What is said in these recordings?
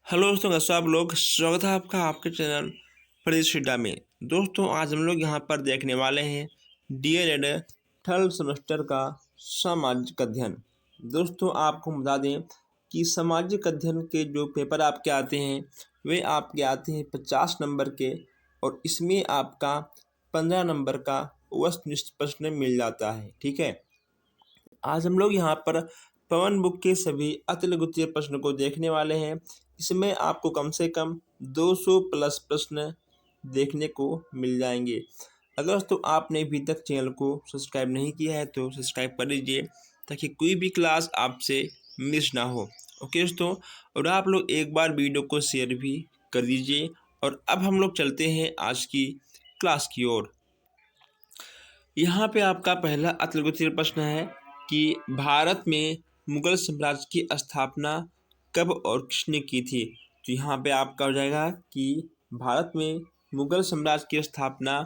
Hello दोस्तों, कैसे हो आप लोग। स्वागत है आपका आपके चैनल फरीद में। दोस्तों, आज हम लोग यहाँ पर देखने वाले हैं डीएलएड थर्ड सेमेस्टर का सामाजिक अध्ययन। दोस्तों, आपको बता दें कि सामाजिक अध्ययन के जो पेपर आपके आते हैं वे आपके आते हैं 50 नंबर के, और इसमें आपका 15 नंबर का वस्तुनिष्ठ प्रश्न मिल जाता है। ठीक है, आज हम लोग यहाँ पर पवन बुक के सभी अतिलघुत्तीय प्रश्न को देखने वाले हैं। इसमें आपको कम से कम 200 प्लस प्रश्न देखने को मिल जाएंगे। अगर तो आपने अभी तक चैनल को सब्सक्राइब नहीं किया है तो सब्सक्राइब कर लीजिए, ताकि कोई भी क्लास आपसे मिस ना हो। ओके दोस्तों, और आप लोग एक बार वीडियो को शेयर भी कर दीजिए। और अब हम लोग चलते हैं आज की क्लास की ओर। यहाँ पे आपका पहला अतिलघुत्तीय प्रश्न है कि भारत में मुगल साम्राज्य की स्थापना कब और किसने की थी। तो यहाँ पे आपका हो जाएगा कि भारत में मुगल साम्राज्य की स्थापना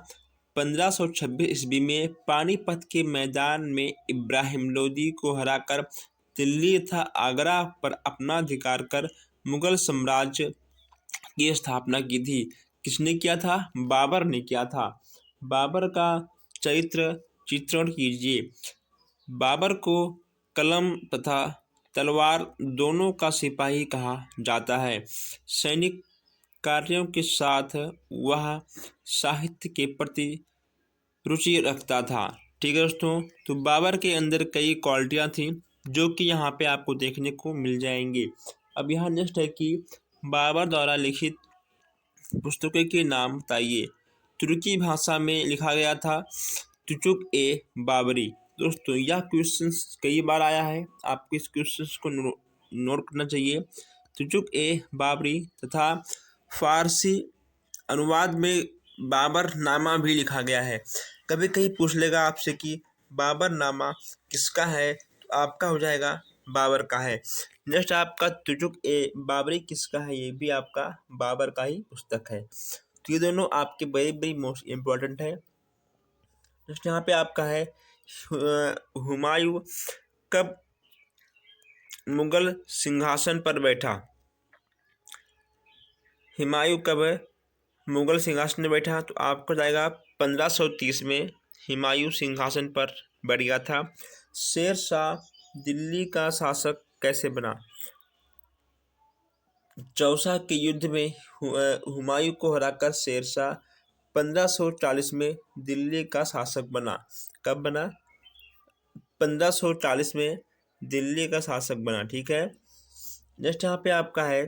1526 ईस्वी में पानीपत के मैदान में इब्राहिम लोदी को हराकर दिल्ली तथा आगरा पर अपना अधिकार कर मुगल साम्राज्य की स्थापना की थी। किसने किया था? बाबर ने किया था। बाबर का चरित्र चित्रण कीजिए। बाबर को कलम तथा तलवार दोनों का सिपाही कहा जाता है। सैनिक कार्यों के साथ वह साहित्य के प्रति रुचि रखता था। ठीक है दोस्तों, तो बाबर के अंदर कई क्वालिटियाँ थीं जो कि यहाँ पे आपको देखने को मिल जाएंगे। अब यहाँ नेक्स्ट है कि बाबर द्वारा लिखित पुस्तकों के नाम बताइए। तुर्की भाषा में लिखा गया था तुचुक ए बाबरी। दोस्तों, यह क्वेश्चन कई बार आया है, आपको इस क्वेश्चन को नोट करना चाहिए। तुचुक ए बाबरी तथा फारसी अनुवाद में बाबर नामा भी लिखा गया है। कभी कहीं पूछ लेगा आपसे कि बाबर नामा किसका है, तो आपका हो जाएगा बाबर का है। नेक्स्ट आपका तुजुक ए बाबरी किसका है, ये भी आपका बाबर का ही पुस्तक है। तो ये दोनों आपके वेरी वेरी मोस्ट इम्पोर्टेंट है। नेक्स्ट यहाँ पे आपका है हुमायूं कब मुगल सिंहासन पर बैठा। हुमायूं कब मुगल सिंहासन में बैठा, तो आपको जाएगा 1530 में हुमायूं सिंहासन पर बैठ गया था। शेर शाह दिल्ली का शासक कैसे बना। चौसा के युद्ध में हुमायूं को हराकर शेर शाह 1540 में दिल्ली का शासक बना। कब बना? 1540 में दिल्ली का शासक बना। ठीक है, नेक्स्ट यहाँ पे आपका है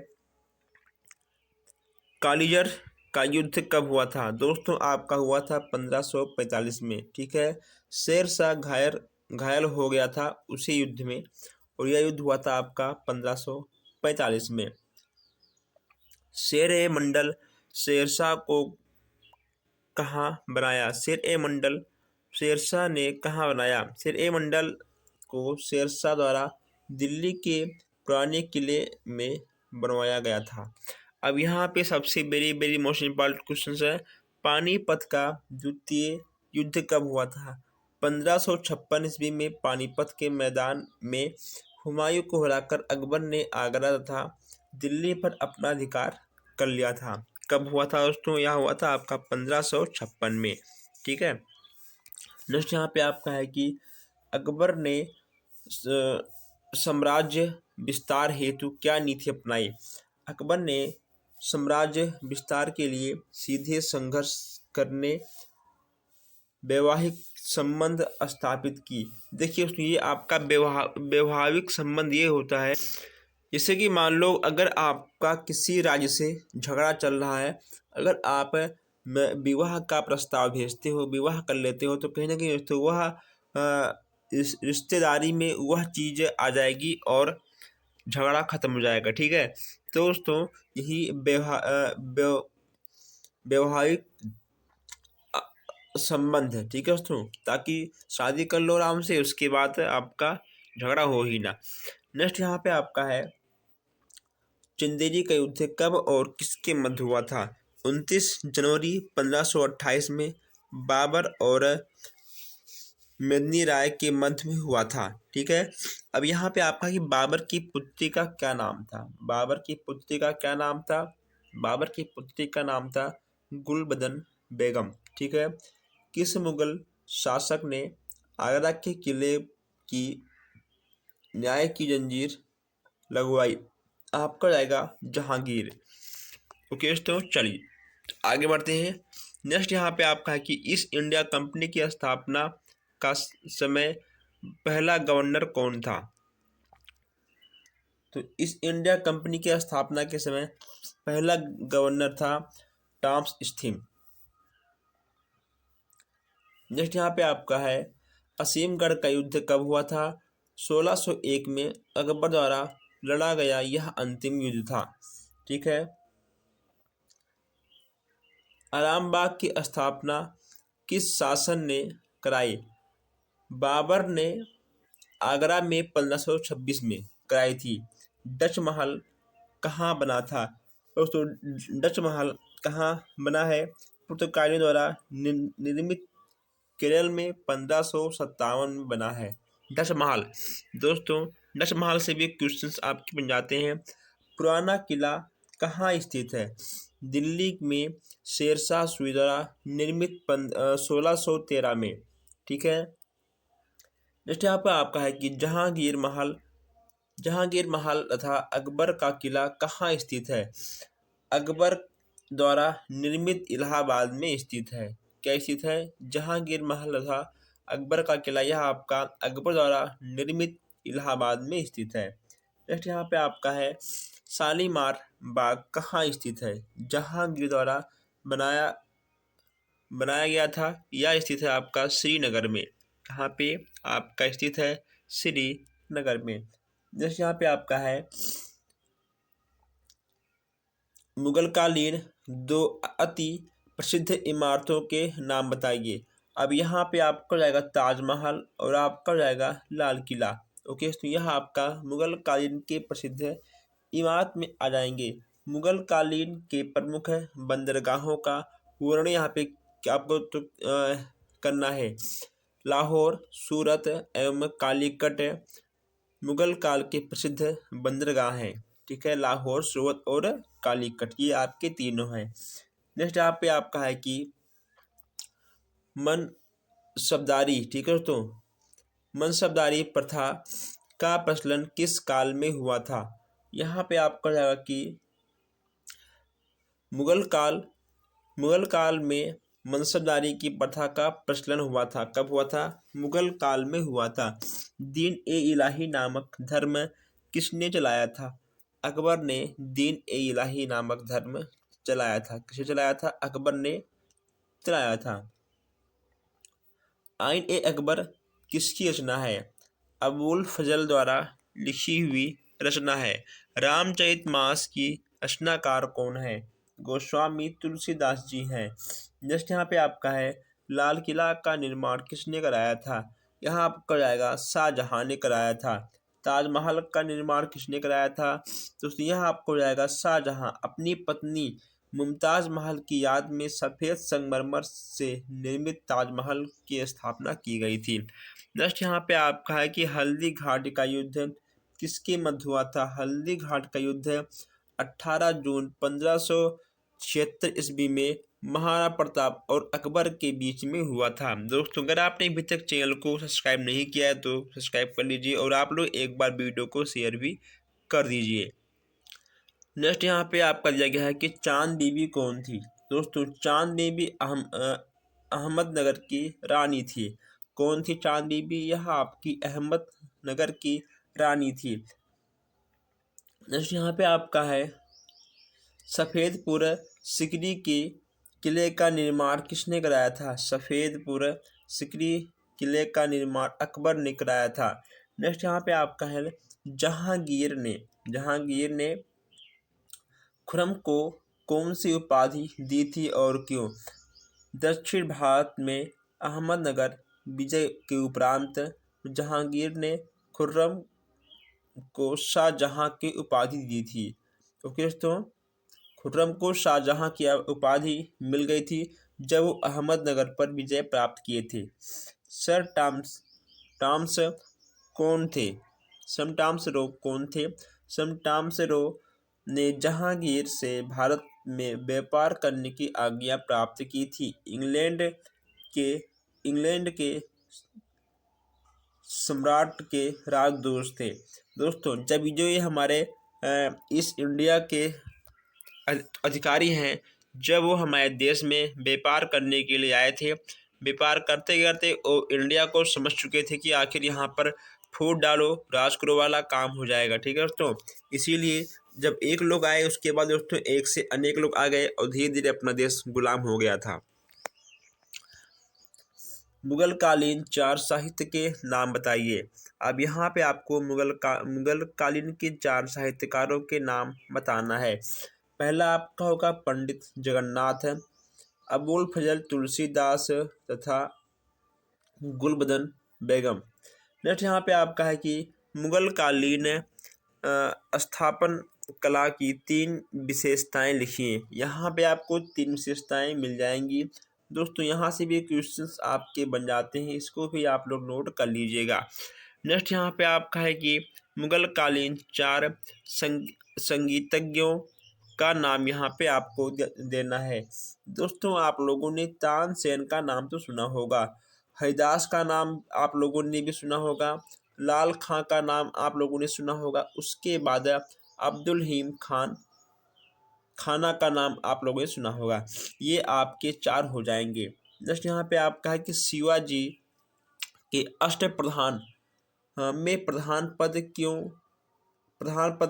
कालिजर का युद्ध कब हुआ था। दोस्तों, आपका हुआ था 1545 में। ठीक है, शेर शाह घायल हो गया था उसी युद्ध में, और यह युद्ध हुआ था आपका 1545 में। शेर ए मंडल शेरशाह को कहाँ बनाया। शेर ए मंडल शेरशाह ने कहाँ बनाया। शेर ए मंडल को शेरशाह द्वारा दिल्ली के पुराने किले में बनवाया गया था। अब यहाँ पे सबसे very very most important question है, पानीपत का द्वितीय युद्ध कब हुआ था। 1556 ईस्वी में पानीपत के मैदान में हुमायूं को हराकर अकबर ने आगरा तथा दिल्ली पर अपना अधिकार कर लिया था। कब हुआ था दोस्तों? यह हुआ था आपका 1556 में। ठीक है, नेक्स्ट यहाँ पे आपका है कि अकबर ने साम्राज्य विस्तार हेतु क्या नीति अपनाई। अकबर ने साम्राज्य विस्तार के लिए सीधे संघर्ष करने वैवाहिक संबंध स्थापित की। देखिए दोस्तों, ये आपका वैवाहिक संबंध ये होता है, जैसे कि मान लो अगर आपका किसी राज्य से झगड़ा चल रहा है, अगर आप विवाह का प्रस्ताव भेजते हो, विवाह कर लेते हो, तो कहीं ना कहीं तो वह इस रिश्तेदारी में वह चीज़ आ जाएगी और झगड़ा खत्म हो जाएगा। ठीक है, तो दोस्तों यही वैवाहिक संबंध है। ठीक है दोस्तों, ताकि शादी कर लो आराम से, उसके बाद आपका झगड़ा हो ही ना। नेक्स्ट यहाँ पे आपका है चंदेरी का युद्ध कब और किसके मध्य हुआ था। 29 जनवरी 1528 में बाबर और मेदिनी राय के मध्य में हुआ था। ठीक है, अब यहाँ पे आपका कि बाबर की पुत्री का क्या नाम था? बाबर की पुत्री का क्या नाम था? बाबर की पुत्री का नाम था गुलबदन बेगम। ठीक है, किस मुगल शासक ने आगरा के किले की न्याय की जंजीर लगवाई? आपका जाएगा जहांगीर। ओके दोस्तों, चलिए आगे बढ़ते हैं। नेक्स्ट यहाँ पे आपका है कि ईस्ट इंडिया कंपनी की स्थापना का समय पहला गवर्नर कौन था? तो ईस्ट इंडिया कंपनी की स्थापना के समय पहला गवर्नर था टॉमस स्थिम। नेक्स्ट यहाँ पे आपका है असीमगढ़ का युद्ध कब हुआ था? 1601 में अकबर द्वारा लड़ा गया यह अंतिम युद्ध था। ठीक है, आरामबाग की स्थापना किस शासन ने कराई? बाबर ने आगरा में 1526 में कराई थी। डच महल कहाँ बना था? दोस्तों, डच महल कहाँ बना है? पुर्तगालियों द्वारा निर्मित केरल में 1557 में बना है डच महल। दोस्तों, डच महल से भी क्वेश्चंस आपके बन जाते हैं। पुराना किला कहाँ स्थित है? दिल्ली में शेरशाह सूरी द्वारा निर्मित 1613 में। ठीक है, नेक्स्ट यहाँ पर आपका है कि जहांगीर महल तथा अकबर का किला कहाँ स्थित है? अकबर द्वारा निर्मित इलाहाबाद में स्थित है। क्या स्थित है? जहांगीर महल तथा अकबर का किला यह आपका अकबर द्वारा निर्मित इलाहाबाद में स्थित है। नेक्स्ट यहाँ पे आपका है शालीमार बाग कहाँ स्थित है? जहांगीर द्वारा बनाया गया था। यह स्थित है आपका श्रीनगर में। कहाँ पे आपका स्थित है? श्रीनगर में। जैसे यहाँ पे आपका है मुगलकालीन दो अति प्रसिद्ध इमारतों के नाम बताइए। अब यहाँ पे आपका जाएगा ताजमहल और आपका जाएगा लाल किला। ओके, तो यह आपका मुगलकालीन के प्रसिद्ध इमारत में आ जाएंगे। मुगलकालीन के प्रमुख बंदरगाहों का वर्णन यहाँ पे आपको करना है। लाहौर, सूरत एवं कालीकट मुगल काल के प्रसिद्ध बंदरगाह हैं। ठीक है, लाहौर, सूरत और कालीकट ये आपके तीनों हैं। नेक्स्ट यहाँ पे आपका है कि मनसबदारी। ठीक है दोस्तों, मनसबदारी प्रथा का प्रचलन किस काल में हुआ था? यहाँ पे आपका जाएगा कि मुगल काल में मनसबदारी की प्रथा का प्रचलन हुआ था। कब हुआ था? मुगल काल में हुआ था। दीन ए इलाही नामक धर्म किसने चलाया था? अकबर ने दीन ए इलाही नामक धर्म चलाया था। किसने चलाया था? अकबर ने चलाया था। आइन ए अकबर किसकी रचना है? अबुल फजल द्वारा लिखी हुई रचना है। रामचरितमानस की रचनाकार कौन है? गोस्वामी तुलसीदास जी हैं। नेक्स्ट यहाँ पे आपका है लाल किला का निर्माण किसने कराया था? यहाँ आपका जाएगा शाहजहां ने कराया था। ताजमहल का निर्माण किसने कराया था? तो यहाँ आपको जाएगा शाहजहां अपनी पत्नी मुमताज महल की याद में सफ़ेद संगमरमर से निर्मित ताजमहल की स्थापना की गई थी। नेक्स्ट यहाँ पे आपका है कि हल्दी घाट का युद्ध किसके मध्य हुआ था? हल्दी घाट का युद्ध 18 जून 1576 ईस्वी में महाराणा प्रताप और अकबर के बीच में हुआ था। दोस्तों, अगर आपने अभी तक चैनल को सब्सक्राइब नहीं किया है तो सब्सक्राइब कर लीजिए और आप लोग एक बार वीडियो को शेयर भी कर दीजिए। नेक्स्ट यहाँ पे आपका दिया गया है कि चांद बीबी कौन थी? दोस्तों, चांद बीबी अहमदनगर की रानी थी। कौन थी चांद बीबी? यह आपकी अहमदनगर की रानी थी। नेक्स्ट यहाँ पे आपका है सफ़ेदपुर सिकरी के किले का निर्माण किसने कराया था? सफ़ेदपुर सिकरी किले का निर्माण अकबर ने कराया था। नेक्स्ट यहाँ पे आपका है जहांगीर ने खुर्रम को कौन सी उपाधि दी थी और क्यों? दक्षिण भारत में अहमदनगर विजय के उपरांत जहांगीर ने खुर्रम को शाहजहां की उपाधि दी थी। ओके दोस्तों, खुर्रम को शाहजहां की उपाधि मिल गई थी जब वो अहमदनगर पर विजय प्राप्त किए थे। सर टॉमस कौन थे? सम टॉमस रो कौन थे? सम टॉमस रो ने जहांगीर से भारत में व्यापार करने की आज्ञा प्राप्त की थी। के इंग्लैंड के सम्राट के राजदूत थे। दोस्तों, जब जो ये हमारे ईस्ट इंडिया के अधिकारी हैं, जब वो हमारे देश में व्यापार करने के लिए आए थे, व्यापार करते करते वो इंडिया को समझ चुके थे कि आखिर यहाँ पर फूट डालो राज करो वाला काम हो जाएगा। ठीक है दोस्तों, इसीलिए जब एक लोग आए उसके बाद दोस्तों एक से अनेक लोग आ गए और धीरे धीरे अपना देश गुलाम हो गया था। मुगल कालीन 4 साहित्य के नाम बताइए। अब यहाँ पे आपको मुगल कालीन के 4 साहित्यकारों के नाम बताना है। पहला आपका होगा पंडित जगन्नाथ, अबुल फजल तुलसीदास तथा गुलबदन बेगम। नेक्स्ट यहाँ पे आपका है कि मुगल कालीन स्थापन कला की 3 विशेषताएं लिखिए। यहाँ पे आपको 3 विशेषताएं मिल जाएंगी। दोस्तों, यहाँ से भी क्वेश्चंस आपके बन जाते हैं, इसको भी आप लोग नोट कर लीजिएगा। नेक्स्ट यहाँ पे आपका है कि मुगल कालीन 4 संगीतज्ञों का नाम यहाँ पे आपको देना है। दोस्तों, आप लोगों ने तानसेन का नाम तो सुना होगा, हरिदास का नाम आप लोगों ने भी सुना होगा, लाल खां का नाम आप लोगों ने सुना होगा, उसके बाद अब्दुल हकीम खाना का नाम आप लोगों ने सुना होगा। ये आपके 4 हो जाएंगे। नेक्स्ट यहाँ पे आपका है कि शिवाजी के अष्टप्रधान में प्रधान पद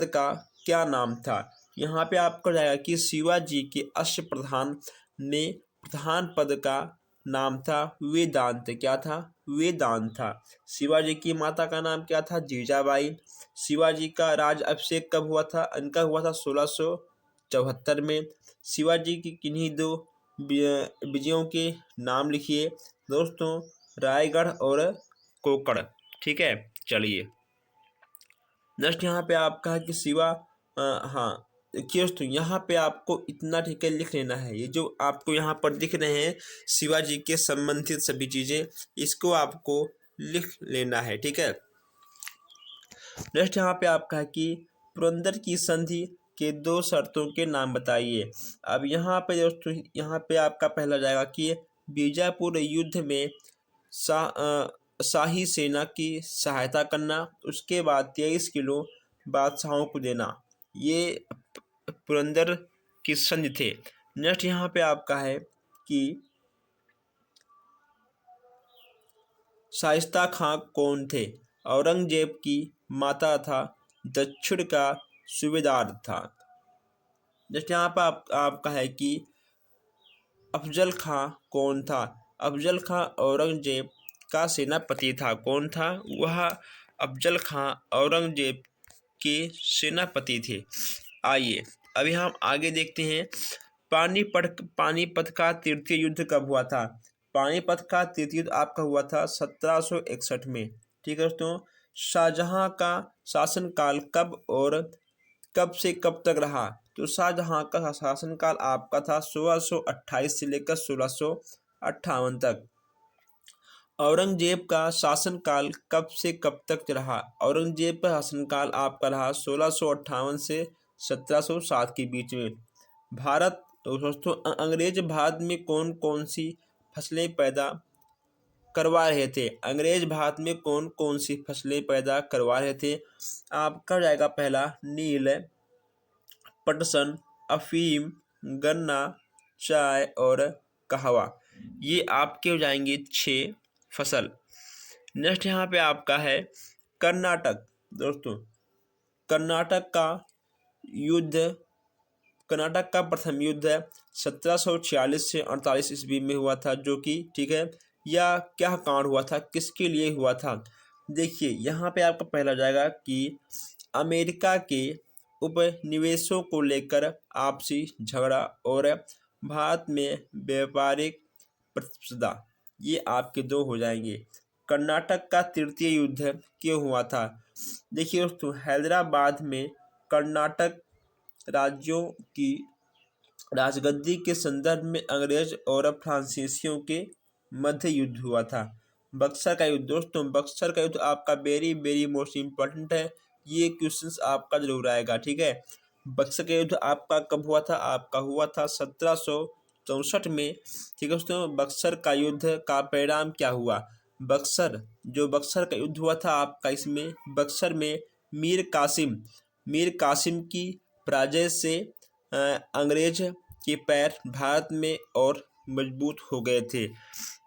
का क्या नाम था? यहाँ पे आपको जाएगा कि शिवाजी के अष्टप्रधान में प्रधान पद का नाम था वेदांत। क्या था? वेदांत था। शिवाजी की माता का नाम क्या था? जीजाबाई। शिवाजी का राज अभिषेक कब हुआ था? इनका हुआ था 1674 में। शिवाजी की किन्हीं 2 विजयों के नाम लिखिए। दोस्तों, रायगढ़ और कोकड़। ठीक है, चलिए नेक्स्ट यहाँ पे आपका है कि हाँ देखिए दोस्तों, यहाँ पे आपको इतना ठीक है लिख लेना है। ये जो आपको यहाँ पर दिख रहे हैं शिवाजी के संबंधित सभी चीज़ें, इसको आपको लिख लेना है। ठीक है, नेक्स्ट यहाँ पे आपका है कि पुरंदर की संधि के 2 शर्तों के नाम बताइए। अब यहाँ पे दोस्तों, यहाँ पे आपका पहला जाएगा कि बीजापुर युद्ध में शाही सेना की सहायता करना, उसके बाद 23 किलो बादशाहों को देना। ये पुरंदर की संधि थे। नेक्स्ट यहाँ पे आपका है कि शाइस्ता खां कौन थे? औरंगजेब की माता था, दक्षिण का सूबेदार था। नेक्स्ट यहाँ पर आपका है कि अफजल खां कौन था? अफजल खां औरंगजेब का सेनापति था। कौन था वह? अफजल खां औरंगजेब के सेनापति थे। आइए अभी हम आगे देखते हैं। पानीपत का तृतीय युद्ध कब हुआ था? पानीपत का तृतीय युद्ध आपका हुआ था 1761 में। ठीक है दोस्तों, शाहजहां का शासनकाल कब और कब से कब तक रहा? तो शाहजहां का शासनकाल आपका था 1628 से लेकर 1658 तक। औरंगजेब का शासनकाल कब से कब तक रहा? औरंगजेब का शासनकाल आपका रहा 1658 से 1707 के बीच में। भारत तो दोस्तों, अंग्रेज भारत में कौन कौन सी फसलें पैदा करवा रहे थे? अंग्रेज भारत में कौन कौन सी फसलें पैदा करवा रहे थे? आपका जाएगा पहला नील, पटसन, अफीम, गन्ना, चाय और कहवा। ये आपके हो जाएंगे 6 फसल। नेक्स्ट यहाँ पे आपका है कर्नाटक। दोस्तों, कर्नाटक का प्रथम युद्ध 1746 से 48 ईस्वी में हुआ था, जो कि ठीक है, या क्या कांड हुआ था, किसके लिए हुआ था? देखिए यहाँ पे आपका पहला जाएगा कि अमेरिका के उपनिवेशों को लेकर आपसी झगड़ा और भारत में व्यापारिक प्रतिस्पर्धा। ये आपके 2 हो जाएंगे। कर्नाटक का तृतीय युद्ध क्यों हुआ था? देखिए दोस्तों, हैदराबाद में कर्नाटक राज्यों की राजगद्दी के संदर्भ में अंग्रेज और फ्रांसीसियों के मध्य युद्ध हुआ था। बक्सर का युद्ध। दोस्तों बक्सर का युद्ध आपका वेरी वेरी मोस्ट इम्पोर्टेंट है, ये क्वेश्चंस आपका जरूर आएगा, ठीक है। बक्सर का युद्ध आपका कब हुआ था? आपका हुआ था 1764 में, ठीक है दोस्तों। बक्सर का युद्ध का परिणाम क्या हुआ? बक्सर का युद्ध हुआ था आपका, इसमें बक्सर में मीर कासिम की पराजय से अंग्रेज के पैर भारत में और मजबूत हो गए थे।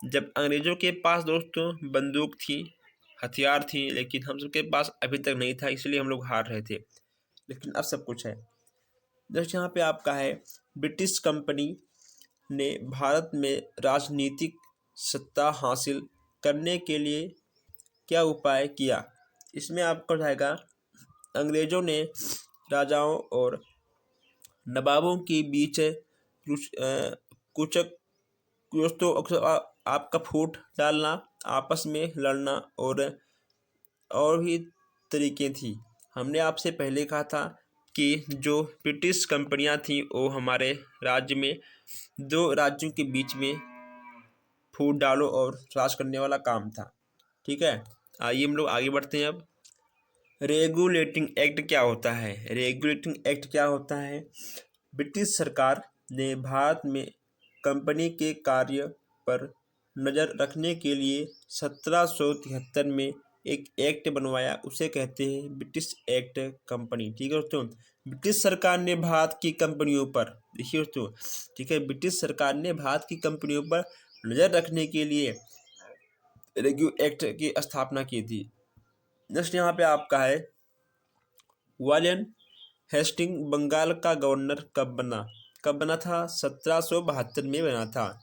जब अंग्रेजों के पास दोस्तों बंदूक थी, हथियार थी, लेकिन हम सबके पास अभी तक नहीं था, इसलिए हम लोग हार रहे थे। लेकिन अब सब कुछ है। जैसे यहाँ पे आपका है, ब्रिटिश कंपनी ने भारत में राजनीतिक सत्ता हासिल करने के लिए क्या उपाय किया? इसमें आपको जाएगा, अंग्रेजों ने राजाओं और नवाबों के बीच कुछ दोस्तों आपका फूट डालना, आपस में लड़ना और भी तरीके थी। हमने आपसे पहले कहा था कि जो ब्रिटिश कंपनियां थीं वो हमारे राज्य में दो राज्यों के बीच में फूट डालो और राज करने वाला काम था, ठीक है। आइए हम लोग आगे बढ़ते हैं। अब रेगुलेटिंग एक्ट क्या होता है? रेगुलेटिंग एक्ट क्या होता है? ब्रिटिश सरकार ने भारत में कंपनी के कार्य पर नज़र रखने के लिए 1773 में एक एक्ट बनवाया, उसे कहते हैं ब्रिटिश एक्ट कंपनी, ठीक है दोस्तों। ब्रिटिश सरकार ने भारत की कंपनियों पर, देखिए दोस्तों, ठीक है, ब्रिटिश सरकार ने भारत की कंपनियों पर नज़र रखने के लिए रेगू एक्ट की स्थापना की थी। नेक्स्ट यहाँ पे आपका है, वालियन हेस्टिंग बंगाल का गवर्नर कब बना था? 1772 में बना था,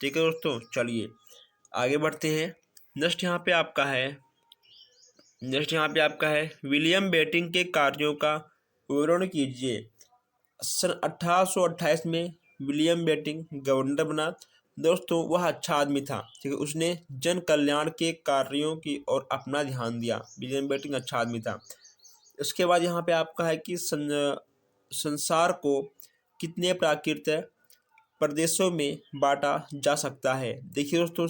ठीक है दोस्तों। चलिए आगे बढ़ते हैं। नेक्स्ट यहाँ पे आपका है विलियम बेटिंग के कार्यों का विवरण कीजिए। सन 1828 में विलियम बेटिंग गवर्नर बना। दोस्तों वह अच्छा आदमी था, ठीक है, उसने जन कल्याण के कार्यों की ओर अपना ध्यान दिया। विलियम बेटिंग अच्छा आदमी था। उसके बाद यहाँ पे आपका है कि संसार को कितने प्राकृतिक प्रदेशों में बांटा जा सकता है? देखिए दोस्तों,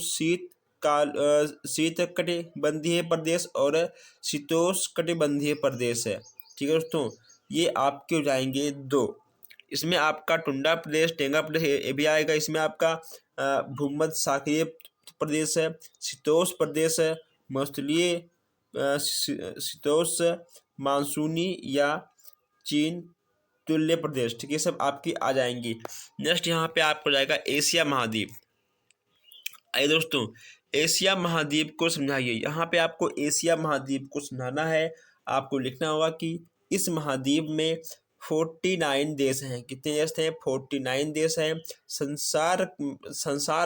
शीतकटिबंधीय प्रदेश और शीतोष्णकटिबंधीय प्रदेश है, ठीक है दोस्तों। ये आपके हो जाएंगे दो। इसमें आपका टुंडा प्रदेश, टेंगा प्रदेश ये भी आएगा। इसमें आपका भूमध्य सागरीय प्रदेश है, शीतोष्ण प्रदेश है, मौसलीय शीतोष्ण मानसूनी या चीन तुल्य प्रदेश, ठीक है, सब आपकी आ जाएंगी। नेक्स्ट यहाँ पे आपको जाएगा एशिया महाद्वीप। आइए दोस्तों, एशिया महाद्वीप को समझाइए। यहाँ पे आपको एशिया महाद्वीप को समझाना है। आपको लिखना होगा कि इस महाद्वीप में 49 देश हैं। कितने देश हैं? 49 देश हैं। संसार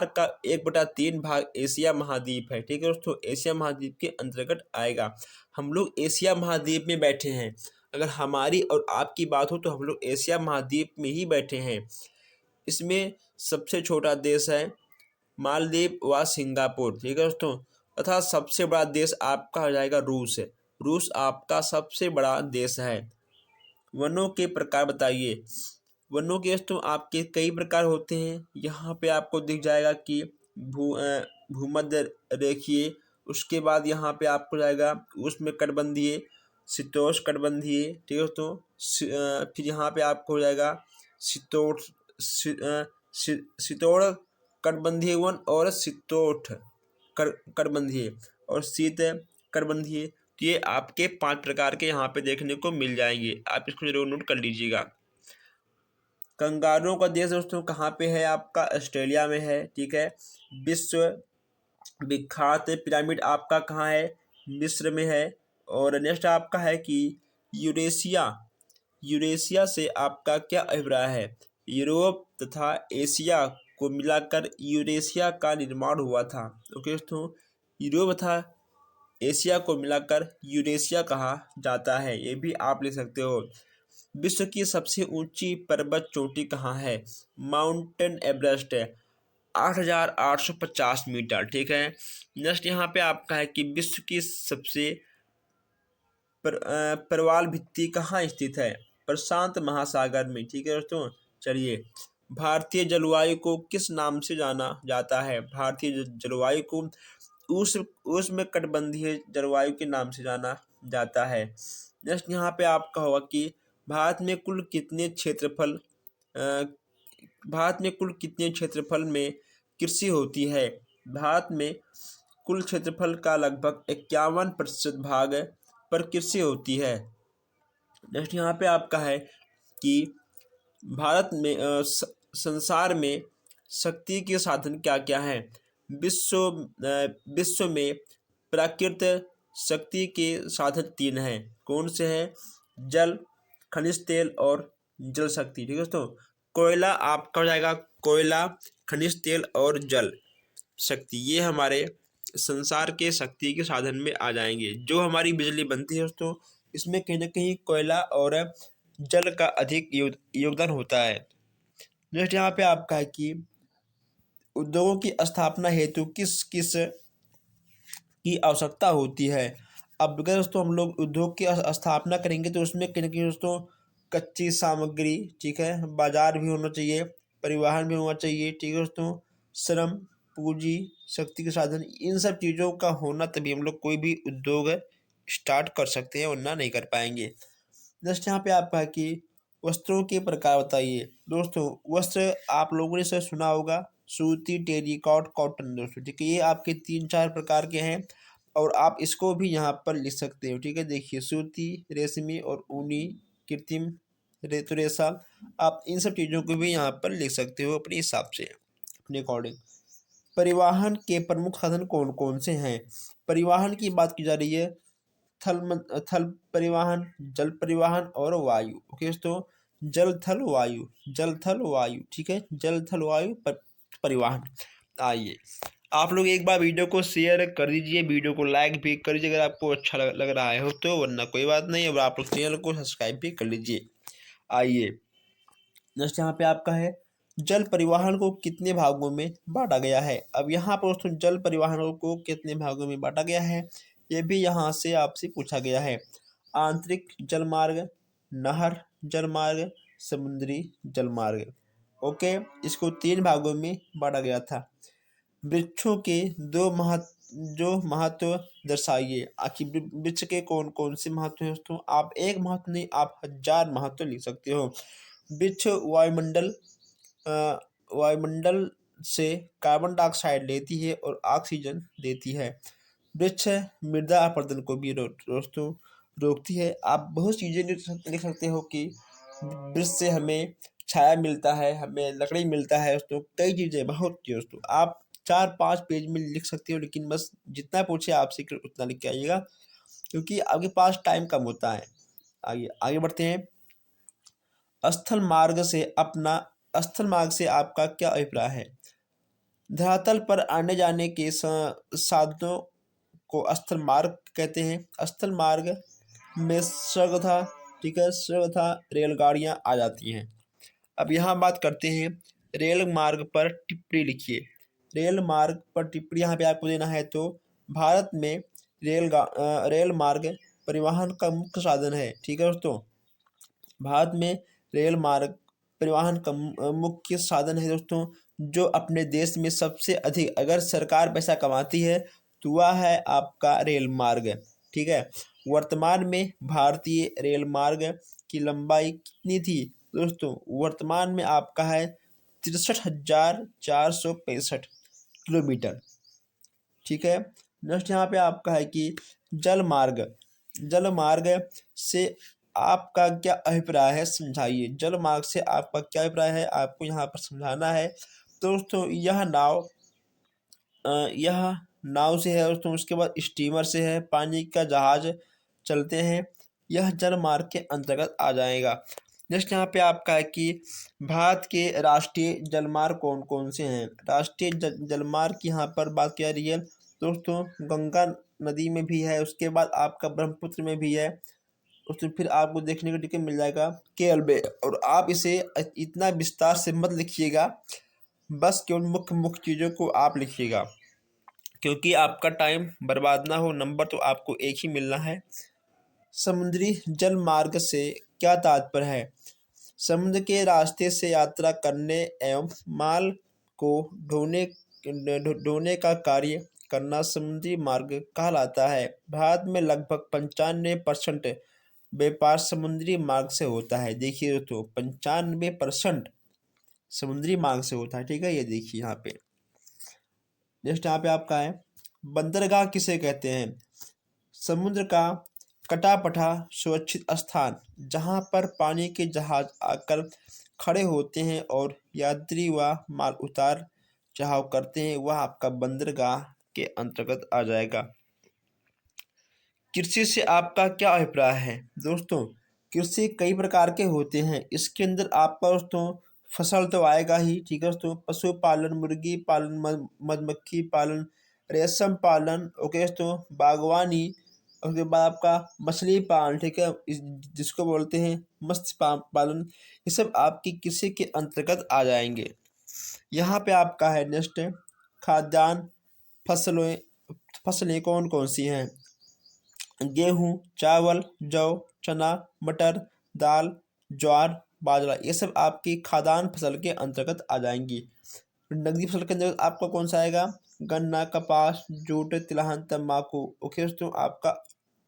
का 1/3 भाग एशिया महाद्वीप है, ठीक है दोस्तों, एशिया महाद्वीप के अंतर्गत आएगा। हम लोग एशिया महाद्वीप में बैठे हैं। अगर हमारी और आपकी बात हो तो हम लोग एशिया महाद्वीप में ही बैठे हैं। इसमें सबसे छोटा देश है मालदीव व सिंगापुर, ठीक है दोस्तों, तथा सबसे बड़ा देश आपका हो जाएगा रूस। रूस आपका सबसे बड़ा देश है। वनों के प्रकार बताइए। वनों के दोस्तों आपके कई प्रकार होते हैं। यहाँ पे आपको दिख जाएगा कि भूमध्य रेखीय, उसके बाद यहाँ पे आपको जाएगा उष्णकटिबंधीय, शीतोष्णकटिबंधीय, ठीक है दोस्तों। फिर यहाँ पे आपको हो जाएगा शीतोष्ण कटिबंधीय वन और शीतोष्ण कटिबंधीय और शीत कटिबंधीय। तो ये आपके 5 प्रकार के यहाँ पे देखने को मिल जाएंगे। आप इसको जरूर नोट कर लीजिएगा। कंगारुओं का देश दोस्तों कहाँ पे है? आपका ऑस्ट्रेलिया में है, ठीक है। विश्व विख्यात पिरामिड आपका कहाँ है? मिस्र में है। और नेक्स्ट आपका है कि यूरेशिया से आपका क्या अभिप्राय है? यूरोप तथा एशिया को मिलाकर यूरेशिया का निर्माण हुआ था। ओके दोस्तों, यूरोप तथा एशिया को मिलाकर यूरेशिया कहा जाता है, ये भी आप लिख सकते हो। विश्व की सबसे ऊंची पर्वत चोटी कहाँ है? माउंटेन एवरेस्ट है, 8,850 मीटर, ठीक है। नेक्स्ट यहाँ पे आपका है कि विश्व की सबसे प्रवाल भित्ति कहाँ स्थित है? प्रशांत महासागर में, ठीक है दोस्तों। चलिए, भारतीय जलवायु को किस नाम से जाना जाता है? भारतीय जलवायु को उष्णकटिबंधीय जलवायु के नाम से जाना जाता है। नेक्स्ट यहाँ पे आपका होगा कि भारत में कुल कितने क्षेत्रफल में कृषि होती है। भारत में कुल क्षेत्रफल का लगभग 51% भाग पर कृषि होती है। नेक्स्ट यहाँ पे आपका है कि भारत में संसार में शक्ति के साधन क्या क्या हैं। विश्व में प्राकृतिक शक्ति के साधन 3 हैं। कौन से हैं? जल, खनिज तेल और जल शक्ति। ठीक है दोस्तों, कोयला आपका हो जाएगा, कोयला, खनिज तेल और जल शक्ति, ये हमारे संसार के शक्ति के साधन में आ जाएंगे। जो हमारी बिजली बनती है दोस्तों, इसमें कहीं ना कहीं कोयला और जल का अधिक योगदान होता है। नेक्स्ट यहाँ पे आपका है कि उद्योगों की स्थापना हेतु किस किस की आवश्यकता होती है। अब अगर दोस्तों हम लोग उद्योग की स्थापना करेंगे तो उसमें कहीं ना कहीं दोस्तों कच्ची सामग्री, ठीक है, बाजार भी होना चाहिए, परिवहन भी होना चाहिए, ठीक है दोस्तों, श्रम, पूंजी, शक्ति के साधन, इन सब चीज़ों का होना तभी हम लोग कोई भी उद्योग स्टार्ट कर सकते हैं, वरना नहीं कर पाएंगे। नेक्स्ट यहाँ पे आपका है कि वस्त्रों के प्रकार बताइए। दोस्तों वस्त्र आप लोगों ने से सुना होगा, सूती, टेरिकॉट, कॉटन दोस्तों, ठीक है, ये आपके 3-4 प्रकार के हैं और आप इसको भी यहाँ पर लिख सकते हो। ठीक है, देखिए सूती, रेशमी और ऊनी, कृत्रिम, रेशा, आप इन सब चीज़ों को भी यहाँ पर लिख सकते हो अपने हिसाब से, अपने अकॉर्डिंग। परिवहन के प्रमुख साधन कौन कौन से हैं। परिवहन की बात की जा रही है, थल परिवहन, जल परिवहन और वायु। ओके दोस्तों, जल थल वायु, जल थल वायु, ठीक है, जल थल वायु परिवहन। आइए आप लोग एक बार वीडियो को शेयर कर दीजिए, वीडियो को लाइक भी कर दीजिए अगर आपको अच्छा लग रहा है हो तो, वरना कोई बात नहीं, और आप लोग चैनल को सब्सक्राइब भी कर लीजिए। आइए नेक्स्ट यहाँ पे आपका है, जल परिवहन को कितने भागों में बांटा गया है। अब यहाँ पर दोस्तों जल परिवहन को कितने भागों में बांटा गया है, ये भी यहाँ से आपसे पूछा गया है। आंतरिक जलमार्ग, नहर जलमार्ग, समुद्री जलमार्ग। ओके, इसको 3 भागों में बांटा गया था। वृक्षों के जो महत्व दर्शाइए। आखिर वृक्ष के कौन कौन से महत्व हैं दोस्तों, आप एक महत्व नहीं, आप 1000 महत्व लिख सकते हो। वृक्ष वायुमंडल से कार्बन डाइऑक्साइड लेती है और ऑक्सीजन देती है। वृक्ष मृदा अपरदन को भी दोस्तों रोकती है। आप बहुत चीज़ें लिख सकते हो कि वृक्ष से हमें छाया मिलता है, हमें लकड़ी मिलता है दोस्तों, कई चीज़ें, बहुत चीज़ दोस्तों, आप 4-5 पेज में लिख सकते हो, लेकिन बस जितना पूछे आपसे उतना लिख के आइएगा, क्योंकि आपके पास टाइम कम होता है। आगे बढ़ते हैं। स्थल मार्ग से आपका क्या अभिप्राय है। धरातल पर आने जाने के साधनों को स्थल मार्ग कहते हैं। स्थल मार्ग में सर्वथा, ठीक है, सर्वथा रेलगाड़ियां आ जाती हैं। अब यहाँ बात करते हैं, रेल मार्ग पर टिप्पणी लिखिए। रेल मार्ग पर टिप्पणी यहाँ पे आपको देना है, तो भारत में रेल मार्ग परिवहन का मुख्य साधन है। ठीक है दोस्तों, भारत में रेल मार्ग परिवहन का मुख्य साधन है दोस्तों, जो अपने देश में सबसे अधिक, अगर सरकार पैसा कमाती है तो वह है आपका रेल मार्ग। ठीक है, वर्तमान में भारतीय रेल मार्ग की लंबाई कितनी थी दोस्तों, वर्तमान में आपका है 63,465 किलोमीटर। ठीक है, नेक्स्ट यहाँ पे आपका है कि जल मार्ग से आपका क्या अभिप्राय है, समझाइए। जल मार्ग से आपका क्या अभिप्राय है, आपको यहाँ पर समझाना है। दोस्तों यह नाव से है दोस्तों, उसके बाद स्टीमर से है, पानी का जहाज चलते हैं, यह जल मार्ग के अंतर्गत आ जाएगा। नेक्स्ट यहाँ पे आपका है कि भारत के राष्ट्रीय जलमार्ग कौन कौन से हैं। राष्ट्रीय जलमार्ग की यहाँ पर बात की जा रही है दोस्तों, गंगा नदी में भी है, उसके बाद आपका ब्रह्मपुत्र में भी है, उसमें फिर आपको देखने को टिकट मिल जाएगा केरल में। और आप इसे इतना विस्तार से मत लिखिएगा, बस केवल मुख्य मुख्य चीज़ों को आप लिखिएगा, क्योंकि आपका टाइम बर्बाद ना हो, नंबर तो आपको एक ही मिलना है। समुद्री जल मार्ग से क्या तात्पर्य है। समुद्र के रास्ते से यात्रा करने एवं माल को ढोने का कार्य करना समुद्री मार्ग कहलाता है। भारत में लगभग 95% व्यापार समुद्री मार्ग से होता है। देखिए दोस्तों, 95% समुद्री मार्ग से होता है। ठीक है, ये देखिए यहाँ पे। नेक्स्ट यहाँ पे आपका है, बंदरगाह किसे कहते हैं? समुद्र का कटा पटा सुरक्षित स्थान जहाँ पर पानी के जहाज आकर खड़े होते हैं और यात्री व माल उतार चढ़ाव करते हैं, वह आपका बंदरगाह के अंतर्गत आ जाएगा। कृषि से आपका क्या अभिप्राय है? दोस्तों, कृषि कई प्रकार के होते हैं। इसके अंदर आपका दोस्तों फसल तो आएगा ही। ठीक है दोस्तों, पशुपालन, मुर्गी पालन, मधुमक्खी पालन, रेशम पालन, ओके दोस्तों, बागवानी, उसके बाद आपका मछली पालन, ठीक है, जिसको बोलते हैं मत्स्य पालन, ये सब आपकी कृषि के अंतर्गत आ जाएंगे। यहाँ पे आपका है नेक्स्ट, खाद्यान्न फसलें। फसलें कौन कौन सी हैं? गेहूँ, चावल, जौ, चना, मटर, दाल, ज्वार, बाजरा, ये सब आपकी खाद्यान्न फसल के अंतर्गत आ जाएंगी। नकदी फसल के अंतर्गत आपका कौन सा आएगा? गन्ना, कपास, जूट, तिलहन, तंबाकू, ओके दोस्तों, आपका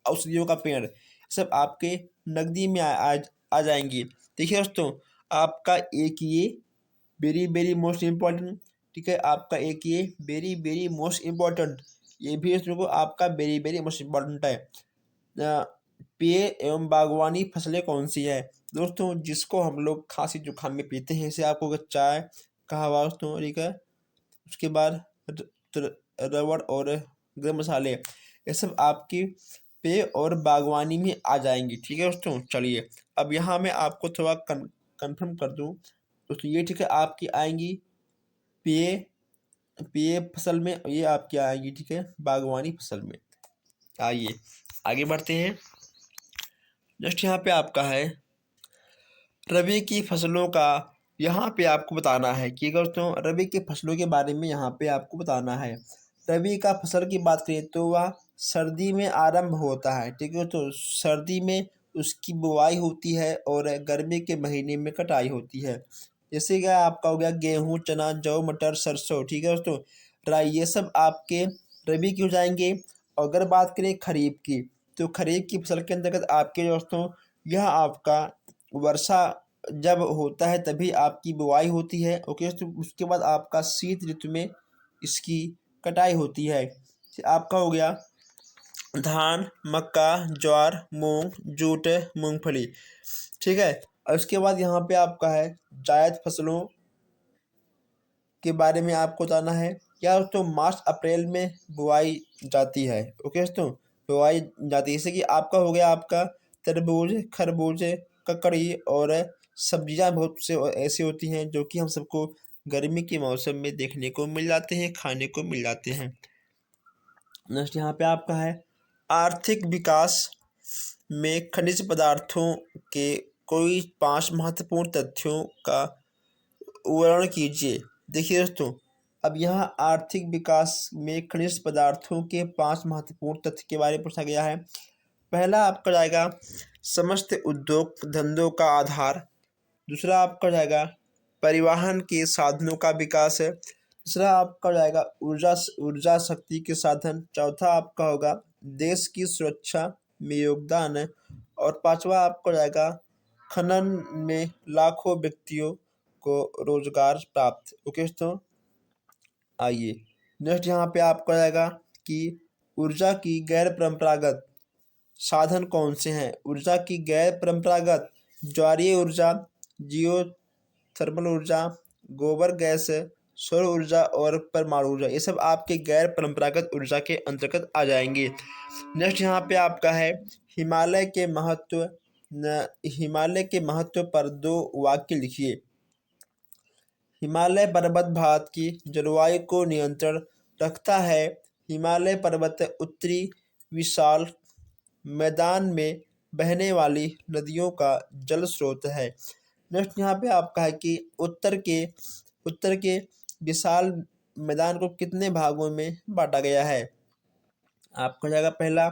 औषधियों का पेड़, सब आपके नकदी में आ जाएंगी। देखिए दोस्तों, आपका एक ये वेरी वेरी मोस्ट इम्पॉर्टेंट, ठीक है, आपका एक ये वेरी वेरी मोस्ट इम्पॉर्टेंट, ये भी दोस्तों को आपका वेरी वेरी मोस्ट इम्पॉर्टेंट है। पेय एवं बागवानी फसलें कौन सी है? दोस्तों, जिसको हम लोग खांसी जुकाम में पीते हैं, इसे आपको चाय, कहवा दोस्तों, ठीक है, उसके बाद रबड़ और गरम मसाले, ये सब आपकी पेय और बागवानी में आ जाएंगी। ठीक है दोस्तों, चलिए अब यहाँ मैं आपको थोड़ा कंफर्म कर दूँ दोस्तों, ये ठीक है आपकी आएंगी पेय पेय फसल में, ये आपकी आएंगी ठीक है बागवानी फसल में। आइए आगे बढ़ते हैं। नेक्स्ट यहाँ पे आपका है रबी की फसलों का, यहाँ पे आपको बताना है कि दोस्तों रबी की फसलों के बारे में यहाँ पे आपको बताना है। रबी का फसल की बात करें तो वह सर्दी में आरंभ होता है। ठीक है, तो सर्दी में उसकी बुआई होती है और गर्मी के महीने में कटाई होती है। जैसे कि आपका हो गया गेहूँ, चना, जौ, मटर, सरसों, ठीक है दोस्तों, राई, ये सब आपके रबी के हो जाएंगे। और अगर बात करें खरीफ की, तो खरीफ की फसल के अंतर्गत आपके दोस्तों यह आपका वर्षा जब होता है तभी आपकी बुआई होती है। ओके, तो उसके बाद आपका शीत ऋतु में इसकी कटाई होती है। आपका हो गया धान, मक्का, ज्वार, मूंग, जूट, मूंगफली, ठीक है। और उसके बाद यहाँ पे आपका है जायद फसलों के बारे में आपको जानना है। क्या दोस्तों मार्च अप्रैल में बुआई जाती है। ओके दोस्तों, बुआई जाती है, जैसे कि आपका हो गया आपका तरबूज, खरबूज, ककड़ी और सब्जियां बहुत से ऐसी होती हैं जो कि हम सबको गर्मी के मौसम में देखने को मिल जाते हैं, खाने को मिल जाते हैं। नेक्स्ट यहाँ पे आपका है आर्थिक विकास में खनिज पदार्थों के कोई 5 महत्वपूर्ण तथ्यों का वर्णन कीजिए। देखिए दोस्तों, अब यहाँ आर्थिक विकास में खनिज पदार्थों के 5 महत्वपूर्ण तथ्य के बारे में पूछा गया है। पहला आपका जाएगा समस्त उद्योग धंधों का आधार। दूसरा आपका जाएगा परिवहन के साधनों का विकास है। तीसरा आपका जाएगा ऊर्जा शक्ति के साधन। चौथा आपका होगा देश की सुरक्षा में योगदान है। और पांचवा आपका जाएगा खनन में लाखों व्यक्तियों को रोजगार प्राप्त। ओके दोस्तों, आइए नेक्स्ट यहाँ पे आपका जाएगा कि ऊर्जा की गैर परंपरागत साधन कौन से हैं। ऊर्जा की गैर परंपरागत ज्वारीय ऊर्जा, जियो थर्मल ऊर्जा, गोबर गैस, सौर ऊर्जा और परमाणु ऊर्जा, ये सब आपके गैर परंपरागत ऊर्जा के अंतर्गत आ जाएंगे। नेक्स्ट यहाँ पे आपका है हिमालय के महत्व। हिमालय के महत्व पर 2 वाक्य लिखिए। हिमालय पर्वत भारत की जलवायु को नियंत्रण रखता है। हिमालय पर्वत उत्तरी विशाल मैदान में बहने वाली नदियों का जल स्रोत है। नेक्स्ट यहाँ पे आपका है कि उत्तर के विशाल मैदान को कितने भागों में बांटा गया है। आपको जाएगा पहला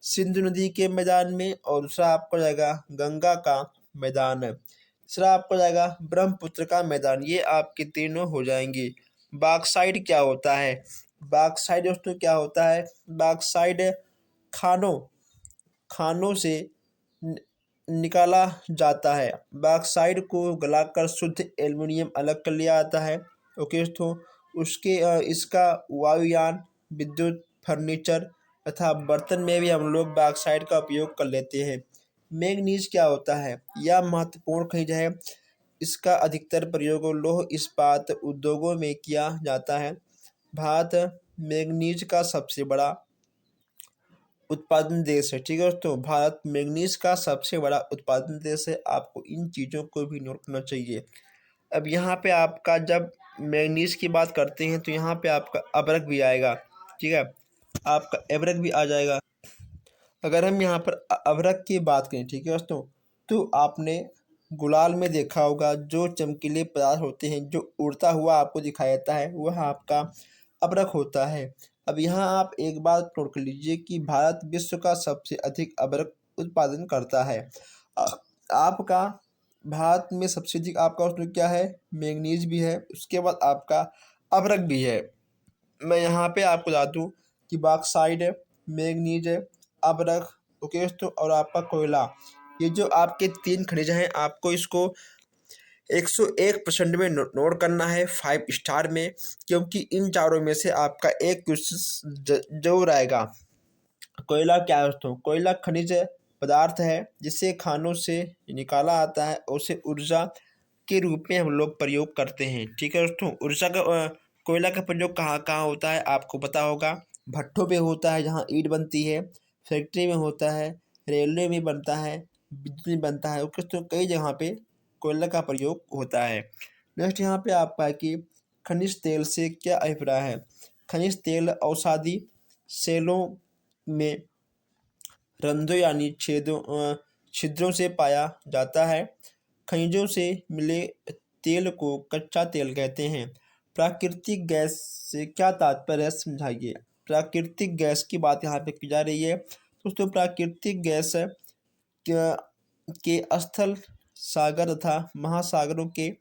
सिंधु नदी के मैदान में, और दूसरा आपको जाएगा गंगा का मैदान है, तीसरा आपको जाएगा ब्रह्मपुत्र का मैदान। ये आपके तीनों हो जाएंगे। बॉक्साइट क्या होता है। बॉक्साइट दोस्तों क्या होता है? बॉक्साइट खानों खानों से नि- निकाला जाता है। बॉक्साइट को गलाकर शुद्ध एल्युमिनियम अलग कर लिया जाता है। ओके दोस्तों, इसका वायुयान, विद्युत, फर्नीचर तथा बर्तन में भी हम लोग बॉक्साइट का उपयोग कर लेते हैं। मैंगनीज क्या होता है? यह महत्वपूर्ण खनिज है। इसका अधिकतर प्रयोग लौह इस्पात उद्योगों में किया जाता है। भारत मैंगनीज का सबसे बड़ा उत्पादन देश है। ठीक है दोस्तों, भारत मैंगनीज का सबसे बड़ा उत्पादन देश है। आपको इन चीज़ों को भी नोट करना चाहिए। अब यहाँ पे आपका जब मैंगनीज की बात करते हैं तो यहाँ पे आपका अभ्रक भी आएगा। ठीक है, आपका अभ्रक भी आ जाएगा। अगर हम यहाँ पर अभ्रक की बात करें, ठीक है दोस्तों, तो आपने गुलाल में देखा होगा जो चमकीले पदार्थ होते हैं जो उड़ता हुआ आपको दिखाई देता है, वह आपका अभ्रक होता है। अब यहाँ आप एक बात नोट कर लीजिए कि भारत विश्व का सबसे अधिक अभ्रक उत्पादन करता है। आ- आपका भारत में सबसे अधिक आपका उसमें क्या है? मैंगनीज भी है, उसके बाद आपका अभ्रक भी है। मैं यहाँ पे आपको बता दूँ कि बॉक्साइट है, मैंगनीज है, अभ्रक, ओके दोस्तों, और आपका कोयला। ये जो आपके तीन खनिज हैं, आपको इसको 101% में नोट करना है, 5 स्टार में, क्योंकि इन चारों में से आपका एक क्वेश्चन जरूर आएगा। कोयला क्या है दोस्तों? कोयला खनिज पदार्थ है जिसे खानों से निकाला आता है और उसे ऊर्जा के रूप में हम लोग प्रयोग करते हैं। ठीक है दोस्तों, कोयला का प्रयोग कहाँ कहाँ होता है आपको पता होगा। भट्ठों पे होता है जहाँ ईंट बनती है, फैक्ट्री में होता है, रेलवे में बनता है, बिजली में बनता है। ओके दोस्तों, कई जगह पे कोयला का प्रयोग होता है। नेक्स्ट यहाँ पे आपका है कि खनिज तेल से क्या अभिप्राय है? खनिज तेल औषधि सेलों में रंध्रों यानी छिद्रों से पाया जाता है। खनिजों से मिले तेल को कच्चा तेल कहते हैं। प्राकृतिक गैस से क्या तात्पर्य है, समझाइए। प्राकृतिक गैस की बात यहाँ पे की जा रही है दोस्तों। प्राकृतिक गैस के स्थल, सागर तथा महासागरों के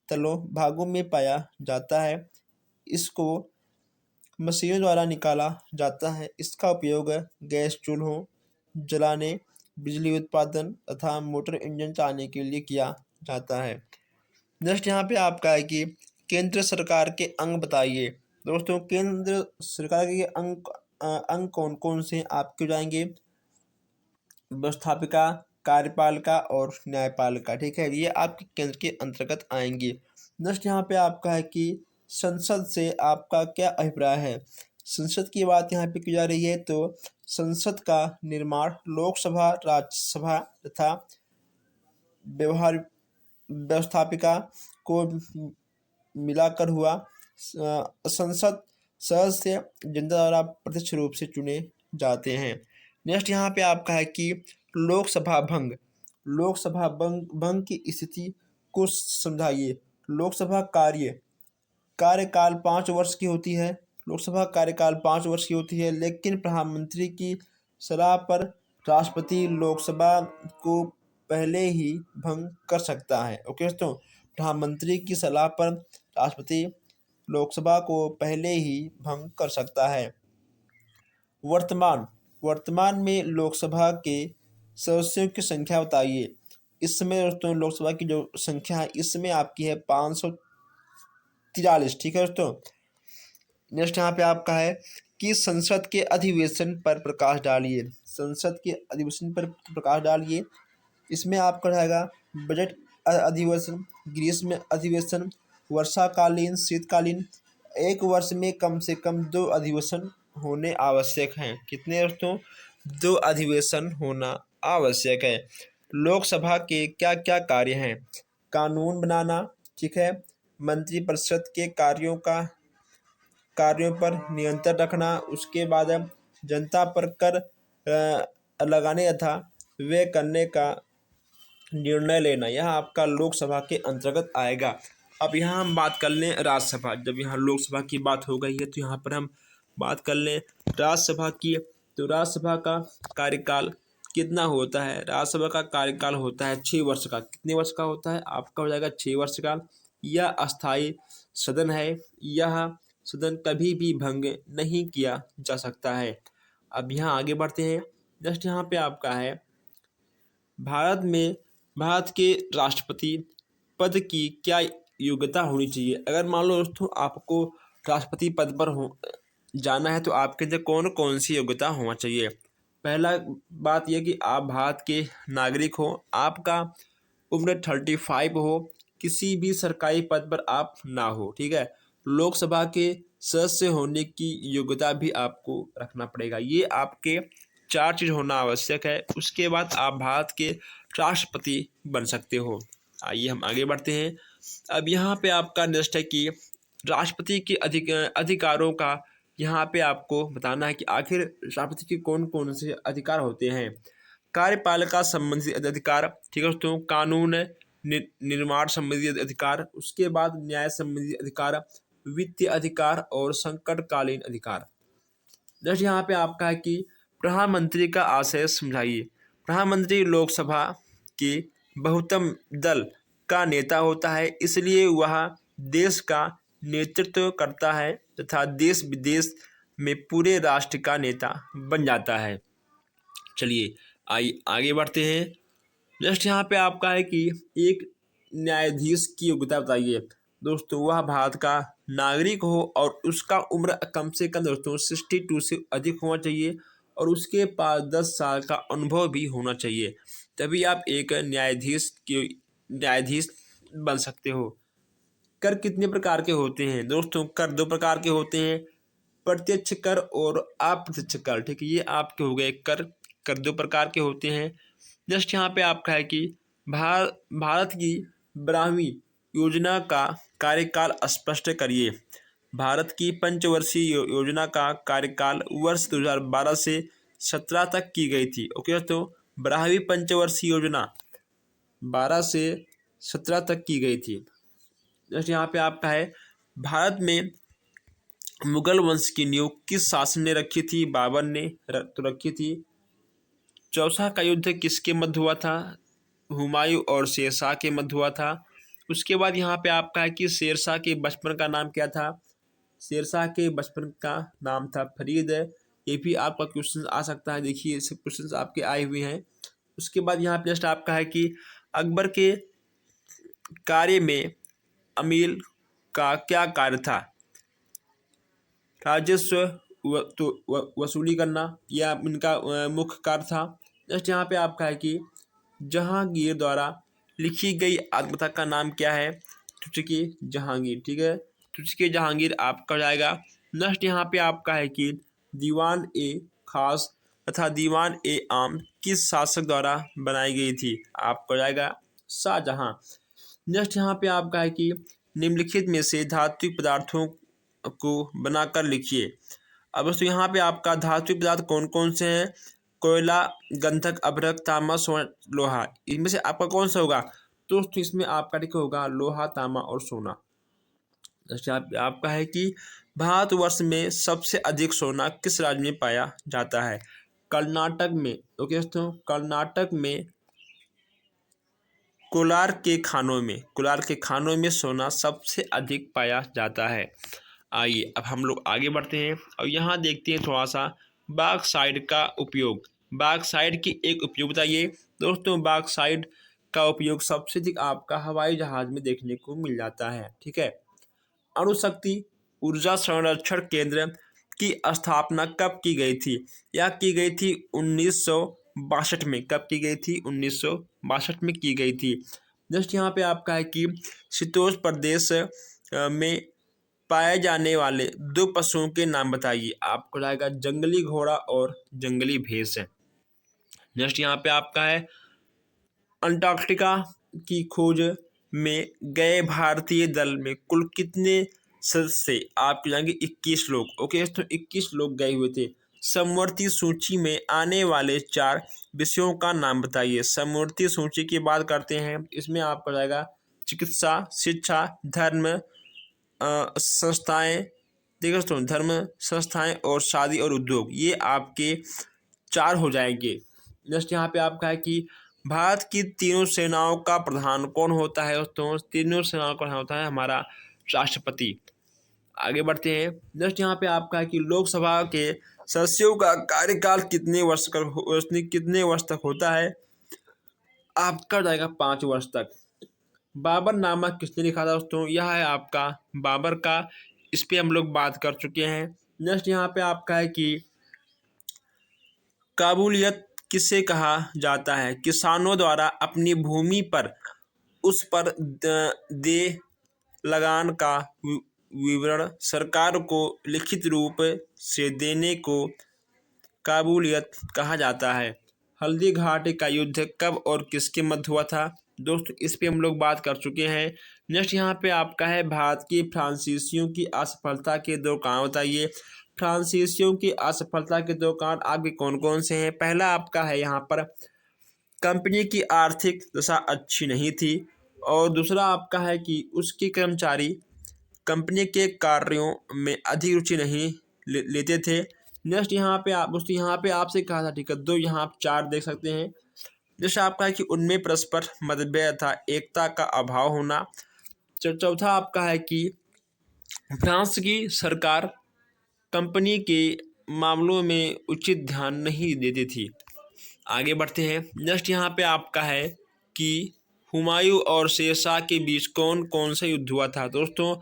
तलों भागों में पाया जाता है। इसको मशीनों द्वारा निकाला जाता है। इसका उपयोग गैस चूल्हों जलाने, बिजली उत्पादन तथा मोटर इंजन चलाने के लिए किया जाता है। नेक्स्ट यहाँ पे आपका है कि केंद्र सरकार के अंग बताइए। दोस्तों, केंद्र सरकार के अंग कौन कौन से आपके जाएंगे? व्यवस्थापिका, कार्यपालिका और न्यायपालिका। ठीक है, ये आपके केंद्र के अंतर्गत आएंगे। नेक्स्ट यहाँ पे आपका है कि संसद से आपका क्या अभिप्राय है? संसद की बात यहाँ पे की जा रही है तो संसद का निर्माण लोकसभा, राज्यसभा तथा व्यवहार व्यवस्थापिका को मिलाकर हुआ। संसद सदस्य जनता द्वारा प्रत्यक्ष रूप से चुने जाते हैं। नेक्स्ट यहाँ पे आपका है कि लोकसभा भंग। भंग की स्थिति को समझाइए। लोकसभा कार्यकाल 5 वर्ष की होती है। लोकसभा कार्यकाल 5 वर्ष की होती है, लेकिन प्रधानमंत्री की सलाह पर राष्ट्रपति लोकसभा को पहले ही भंग कर सकता है। ओके दोस्तों, प्रधानमंत्री की सलाह पर राष्ट्रपति लोकसभा को पहले ही भंग कर सकता है। वर्तमान वर्तमान में लोकसभा के सदस्यों की संख्या बताइए। इस समय दोस्तों लोकसभा की जो संख्या है इस समय आपकी है 543। ठीक है दोस्तों। नेक्स्ट यहाँ पे आपका है कि संसद के अधिवेशन पर प्रकाश डालिए। संसद के अधिवेशन पर प्रकाश डालिए। इसमें आपका रहेगा बजट अधिवेशन, ग्रीष्म अधिवेशन, वर्षाकालीन, शीतकालीन। एक वर्ष में कम से कम 2 अधिवेशन होने आवश्यक हैं। कितने दोस्तों? 2 अधिवेशन होना आवश्यक है। लोकसभा के क्या क्या कार्य हैं? कानून बनाना, ठीक है, मंत्रिपरिषद के कार्यों पर नियंत्रण रखना, उसके बाद जनता पर कर लगाने तथा व्यय करने का निर्णय लेना, यह आपका लोकसभा के अंतर्गत आएगा। अब यहाँ हम बात कर लें राज्यसभा। जब यहाँ लोकसभा की बात हो गई है तो यहाँ पर हम बात कर लें राज्यसभा की। तो राज्यसभा का कार्यकाल कितना होता है? राज्यसभा का कार्यकाल होता है 6 वर्ष का। कितने वर्ष का होता है? आपका हो जाएगा 6 वर्ष का। यह अस्थायी सदन है। यह सदन कभी भी भंग नहीं किया जा सकता है। अब यहाँ आगे बढ़ते हैं। जस्ट यहाँ पे आपका है भारत के राष्ट्रपति पद की क्या योग्यता होनी चाहिए। अगर मान लो दोस्तों आपको राष्ट्रपति पद पर जाना है तो आपके अंदर कौन कौन सी योग्यता होना चाहिए। पहला बात यह कि आप भारत के नागरिक हो, आपका उम्र 35 हो, किसी भी सरकारी पद पर आप ना हो, ठीक है। लोकसभा के सदस्य होने की योग्यता भी आपको रखना पड़ेगा। ये आपके 4 चीज़ होना आवश्यक है। उसके बाद आप भारत के राष्ट्रपति बन सकते हो। आइए हम आगे बढ़ते हैं। अब यहाँ पे आपका नेक्स्ट है कि राष्ट्रपति के अधिकारों का यहाँ पे आपको बताना है कि आखिर राष्ट्रपति के कौन कौन से अधिकार होते हैं। कार्यपालिका संबंधी अधिकार, ठीक है दोस्तों, कानून निर्माण संबंधी अधिकार, उसके बाद न्याय संबंधी अधिकार, वित्तीय अधिकार और संकटकालीन अधिकार। जैसे यहाँ पे आपका है कि प्रधानमंत्री का आशय समझाइए। प्रधानमंत्री लोकसभा के बहुमत दल का नेता होता है, इसलिए वह देश का नेतृत्व करता है तथा देश विदेश में पूरे राष्ट्र का नेता बन जाता है। चलिए आइए आगे बढ़ते हैं। जस्ट यहाँ पे आपका है कि एक न्यायाधीश की योग्यता बताइए। दोस्तों वह भारत का नागरिक हो और उसका उम्र कम से कम दोस्तों 62 से अधिक होना चाहिए और उसके पास 10 साल का अनुभव भी होना चाहिए, तभी आप एक न्यायाधीश बन सकते हो। कर कितने प्रकार के होते हैं दोस्तों? कर 2 प्रकार के होते हैं, प्रत्यक्ष कर और अप्रत्यक्ष कर, ठीक है। ये आपके हो गए कर। कर 2 प्रकार के होते हैं। जस्ट यहाँ पे आपका है कि भारत की 12वीं योजना का कार्यकाल स्पष्ट करिए। भारत की पंचवर्षीय योजना का कार्यकाल वर्ष 2012 से 17 तक की गई थी। ओके तो 12वीं पंचवर्षीय योजना 12 से 17 तक की गई थी। जैसे यहाँ पे आपका है भारत में मुगल वंश की नींव किस शासन ने रखी थी? बाबर ने तो रखी थी। चौसा का युद्ध किसके मध्य हुआ था? हुमायूं और शेरशाह के मध्य हुआ था। उसके बाद यहाँ पे आपका है कि शेरशाह के बचपन का नाम क्या था? शेरशाह के बचपन का नाम था फरीद। ये भी आपका क्वेश्चन आ सकता है, देखिए ऐसे क्वेश्चन आपके आए हुए हैं। उसके बाद यहाँ पे जस्ट आपका है कि अकबर के कार्य में अमील का क्या कार्य था? राजस्व वसूली करना या इनका मुख्य कार्य था। जस्ट यहाँ पे आपका है कि जहांगीर द्वारा लिखी गई आत्मकथा का नाम क्या है? तुझके जहांगीर, ठीक है। तुझके जहांगीर आपका जाएगा। नेक्स्ट यहाँ पे आपका है कि दीवान ए खास तथा दीवान ए आम किस शासक द्वारा बनाई गई थी? आपका जाएगा शाहजहां। नेक्स्ट यहाँ पे आपका है कि निम्नलिखित में से धात्विक पदार्थों को बनाकर लिखिए। अब दोस्तों यहाँ पे आपका धात्विक पदार्थ कौन कौन से हैं? कोयला, गंधक, अभ्रक, तांबा, सोना, लोहा। इनमें से आपका कौन सा होगा? दोस्तों इसमें आपका ठीक होगा लोहा, तांबा और सोना। आपका है कि भारतवर्ष में सबसे अधिक सोना किस राज्य में पाया जाता है? कर्नाटक में। ओके दोस्तों, कर्नाटक में कोलार के खानों में सोना सबसे अधिक पाया जाता है। आइए अब हम लोग आगे बढ़ते हैं और यहाँ देखते हैं थोड़ा सा बॉक्साइट का उपयोग। बॉक्साइट की एक उपयोग बताइए। दोस्तों बॉक्साइट का उपयोग सबसे अधिक आपका हवाई जहाज में देखने को मिल जाता है, ठीक है। अणुशक्ति ऊर्जा संरक्षण केंद्र की स्थापना कब की गई थी? यह की गई थी 1962 में। कब की गई थी? 1962 में की गई थी। जस्ट यहाँ पे आपका है कि शीतोष्ण प्रदेश में पाए जाने वाले 2 पशुओं के नाम बताइए। आपको जाएगा जंगली घोड़ा और जंगली भैंस। जस्ट यहाँ पे आपका है अंटार्कटिका की खोज में गए भारतीय दल में कुल कितने सदस्य? आपके जाएंगे 21 लोग। ओके तो 21 लोग गए हुए थे। समवर्ती सूची में आने वाले 4 विषयों का नाम बताइए। समवर्ती सूची की बात करते हैं, इसमें आपका जाएगा चिकित्सा, शिक्षा, धर्म संस्थाएं, देखो दोस्तों धर्म संस्थाएं और शादी और उद्योग, ये आपके 4 हो जाएंगे। जस्ट यहाँ पे आपका है कि भारत की तीनों सेनाओं का प्रधान कौन होता है? दोस्तों तीनों सेनाओं का प्रधान होता है हमारा राष्ट्रपति। आगे बढ़ते हैं। नेक्स्ट यहाँ पे आपका है कि लोकसभा के सदस्यों का कार्यकाल कितने वर्ष तक होता है। आपका हो जाएगा 5 वर्ष तक। बाबरनामा किसने लिखा था दोस्तों, यह है आपका बाबर का। इस पे हम लोग बात कर चुके हैं। नेक्स्ट यहाँ पे आपका है कि काबूलियत किसे कहा जाता है। किसानों द्वारा अपनी भूमि पर उस पर दे लगान का विवरण सरकार को लिखित रूप से देने को काबूलियत कहा जाता है। हल्दी घाटी का युद्ध कब और किसके मध्य हुआ था दोस्तों, इस पे हम लोग बात कर चुके हैं। नेक्स्ट यहाँ पे आपका है भारत की फ्रांसीसियों की असफलता के 2 कारण बताइए। फ्रांसीसियों की असफलता के 2 कारण आगे कौन कौन से हैं। पहला आपका है यहाँ पर कंपनी की आर्थिक दशा अच्छी नहीं थी, और दूसरा आपका है कि उसके कर्मचारी कंपनी के कार्यों में अधिक रुचि नहीं लेते थे। नेक्स्ट यहाँ पे आप दोस्तों यहाँ पे आपसे कहा था, ठीक है, 2 यहाँ आप 4 देख सकते हैं। जैसे आपका है कि उनमें परस्पर मतभेद था, एकता का अभाव होना। चौथा आपका है कि फ्रांस की सरकार कंपनी के मामलों में उचित ध्यान नहीं देती थी। आगे बढ़ते हैं। नेक्स्ट यहाँ पे आपका है कि हुमायूं और शेरशाह के बीच कौन कौन सा युद्ध हुआ था दोस्तों।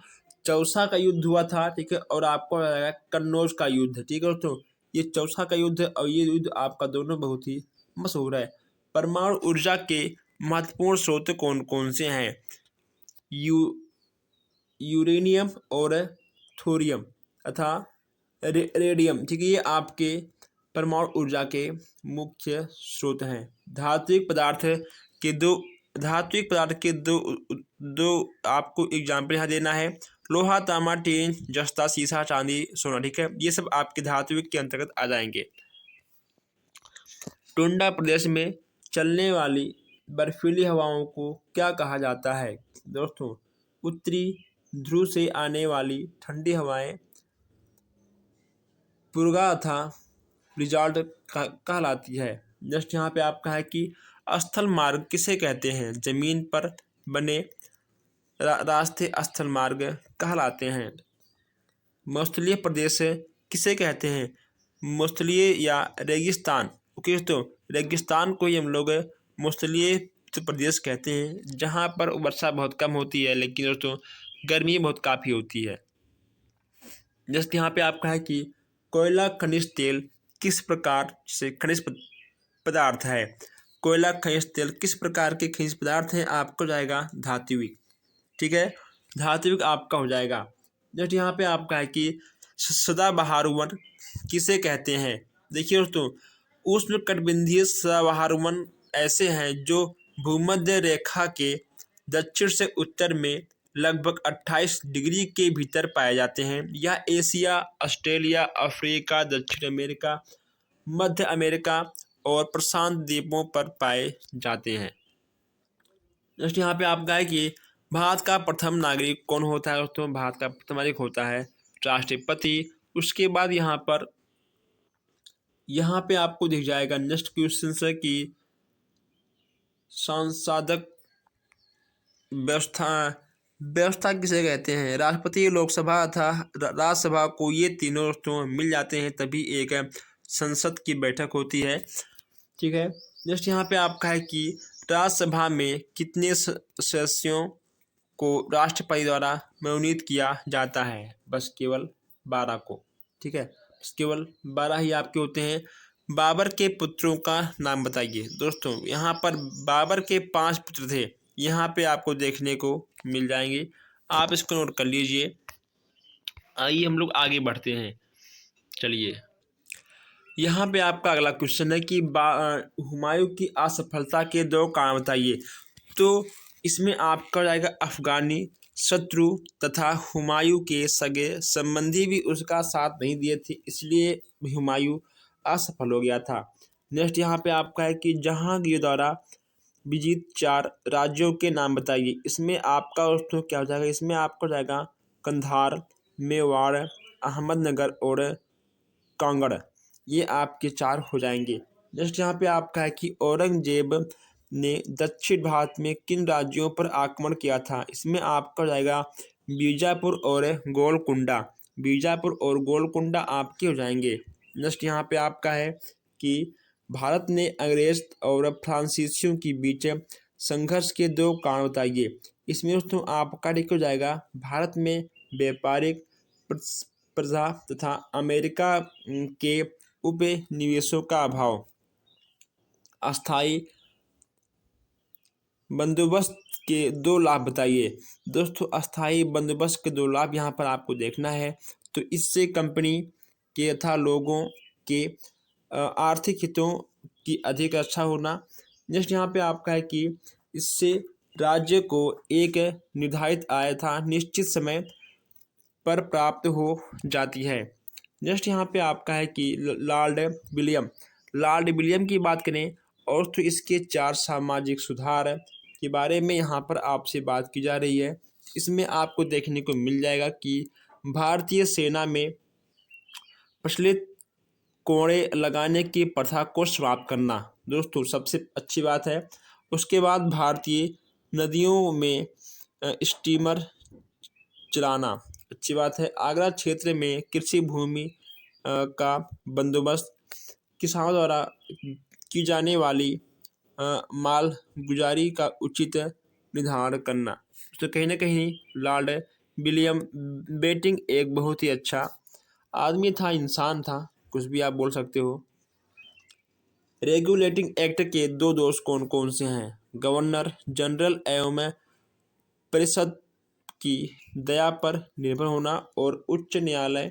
चौसा का युद्ध हुआ था, ठीक है, और आपको रहेगा कन्नौज का युद्ध, ठीक है दोस्तों। ये चौसा का युद्ध और ये युद्ध आपका दोनों बहुत ही मशहूर है। परमाणु ऊर्जा के महत्वपूर्ण स्रोत कौन कौन से हैं। यूरेनियम और थोरियम तथा रेडियम, ठीक है, ये आपके परमाणु ऊर्जा के मुख्य स्रोत हैं। धात्विक पदार्थ के दो आपको एग्जाम्पल यहाँ देना है। लोहा, तांबा, टीन, जस्ता, सीसा, चांदी, सोना, ठीक है, ये सब आपके धात्विक के अंतर्गत आ जाएंगे। टुंडा प्रदेश में चलने वाली बर्फीली हवाओं को क्या कहा जाता है दोस्तों। उत्तरी ध्रुव से आने वाली ठंडी हवाएं पुर्गा तथा रिजॉर्ट कहलाती है। जस्ट यहाँ पे आपका है कि स्थल मार्ग किसे कहते हैं। जमीन पर बने रास्ते स्थल मार्ग कहलाते हैं। मौसलीय प्रदेश किसे कहते हैं। मौसलीय या रेगिस्तान, ओके तो रेगिस्तान को ही हम लोग मौसलीय प्रदेश कहते हैं, जहाँ पर वर्षा बहुत कम होती है लेकिन दोस्तों गर्मी बहुत काफ़ी होती है। जैसे यहाँ पे आपका है कि कोयला खनिज तेल किस प्रकार से खनिज पदार्थ है। कोयला खनिज तेल किस प्रकार के खनिज पदार्थ हैं, आपको जाएगा धात्विक, ठीक है, धात्विक आपका हो जाएगा। जैसे यहाँ पे आपका है कि सदाबहार वन किसे कहते हैं। देखिए दोस्तों, उष्णकटिबंधीय सदाबहार वन ऐसे हैं जो भूमध्य रेखा के दक्षिण से उत्तर में लगभग 28 डिग्री के भीतर पाए जाते हैं। यह एशिया, ऑस्ट्रेलिया, अफ्रीका, दक्षिण अमेरिका, मध्य अमेरिका और प्रशांत द्वीपों पर पाए जाते हैं। जैसे यहाँ पे आपका है कि भारत का प्रथम नागरिक कौन होता है दोस्तों। भारत का प्रथम नागरिक होता है राष्ट्रपति। उसके बाद यहाँ पे आपको दिख जाएगा नेक्स्ट क्वेश्चन से कि सांसदक व्यवस्था किसे कहते हैं। राष्ट्रपति, लोकसभा तथा राज्यसभा को ये तीनों दोस्तों मिल जाते हैं तभी एक संसद की बैठक होती है, ठीक है। नेक्स्ट यहाँ पे आपका है कि राज्यसभा में कितने सदस्यों को राष्ट्रपति द्वारा मनोनीत किया जाता है। बस केवल 12 को, ठीक है, बस केवल 12 ही आपके होते हैं। बाबर के पुत्रों का नाम बताइए दोस्तों। यहाँ पर बाबर के 5 पुत्र थे, यहाँ पे आपको देखने को मिल जाएंगे, आप इसको नोट कर लीजिए। आइए हम लोग आगे बढ़ते हैं। चलिए यहाँ पे आपका अगला क्वेश्चन है कि हुमायूं की असफलता के 2 कारण बताइए। तो इसमें आपका जाएगा अफगानी शत्रु तथा हुमायूं के सगे संबंधी भी उसका साथ नहीं दिए थे, इसलिए हुमायूं असफल हो गया था। नेक्स्ट यहाँ पे आपका है कि जहांगीर द्वारा विजित 4 राज्यों के नाम बताइए। इसमें आपका दोस्तों क्या हो जाएगा, इसमें आपको जाएगा कंधार, मेवाड़, अहमदनगर और कांगड़, ये आपके 4 हो जाएंगे। नेक्स्ट यहाँ पे आपका है कि औरंगजेब ने दक्षिण भारत में किन राज्यों पर आक्रमण किया था? इसमें आपका हो जाएगा बीजापुर और गोलकुंडा। बीजापुर और गोलकुंडा आपके हो जाएंगे। नेक्स्ट यहाँ पे आपका है कि भारत ने अंग्रेज और फ्रांसीसियों के बीच संघर्ष के दो कारण बताइए। इसमें दोस्तों आपका ठीक हो जाएगा भारत में व्यापारिक प्रजा तथा अमेरिका के उपनिवेशों का अभाव। अस्थायी बंदोबस्त के दो लाभ बताइए। दोस्तों अस्थायी बंदोबस्त के दो लाभ यहाँ पर आपको देखना है। तो इससे कंपनी के तथा लोगों के आर्थिक हितों की अधिक रक्षा होना। नेक्स्ट यहाँ पे आपका है कि इससे राज्य को एक निर्धारित आय तथा निश्चित समय पर प्राप्त हो जाती है। नेक्स्ट यहाँ पे आपका है कि लॉर्ड विलियम की बात करें और तो इसके 4 सामाजिक सुधार के बारे में यहाँ पर आपसे बात की जा रही है। इसमें आपको देखने को मिल जाएगा कि भारतीय सेना में प्रचलित कोड़े लगाने की प्रथा को समाप्त करना दोस्तों सबसे अच्छी बात है। उसके बाद भारतीय नदियों में स्टीमर चलाना अच्छी बात है। आगरा क्षेत्र में कृषि भूमि का बंदोबस्त, किसानों द्वारा की जाने वाली माल गुजारी का उचित निर्धारण करना। तो कहीं ना कहीं लॉर्ड विलियम बेंटिंक एक बहुत ही अच्छा आदमी था, इंसान था, कुछ भी आप बोल सकते हो। रेगुलेटिंग एक्ट के दो दोष कौन कौन से हैं? गवर्नर जनरल एवं परिषद की दया पर निर्भर होना और उच्च न्यायालय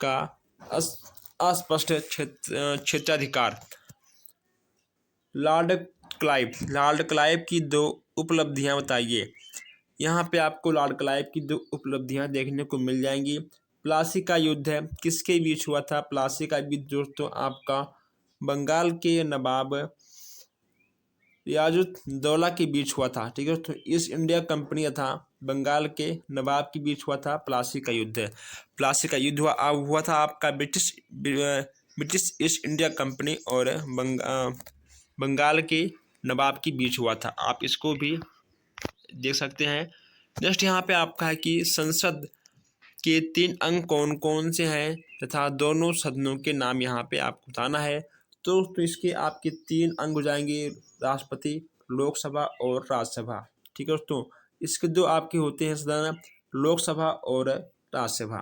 का अस्पष्ट क्षेत्राधिकार। लॉर्ड क्लाइव की दो उपलब्धियां बताइए। यहाँ पे आपको लॉर्ड क्लाइव की दो उपलब्धियां देखने को मिल जाएंगी। प्लासी का युद्ध किसके बीच हुआ था? प्लासी का युद्ध दोस्तों आपका बंगाल के नवाब रियाजुद्दौला के बीच हुआ था। ठीक है दोस्तों, ईस्ट इंडिया कंपनी तथा बंगाल के नवाब के बीच हुआ था प्लासी का युद्ध। प्लासी का युद्ध हुआ था आपका ब्रिटिश ईस्ट इंडिया कंपनी और बंगाल के नवाब के बीच हुआ था। आप इसको भी देख सकते हैं। नेक्स्ट यहाँ पे आपका है कि संसद के 3 अंग कौन कौन से हैं तथा दोनों सदनों के नाम यहाँ पे आपको बताना है। तो इसके आपके 3 अंग हो जाएंगे, राष्ट्रपति, लोकसभा और राज्यसभा। ठीक है दोस्तों, इसके दो आपके होते हैं सदन, लोकसभा और राज्यसभा।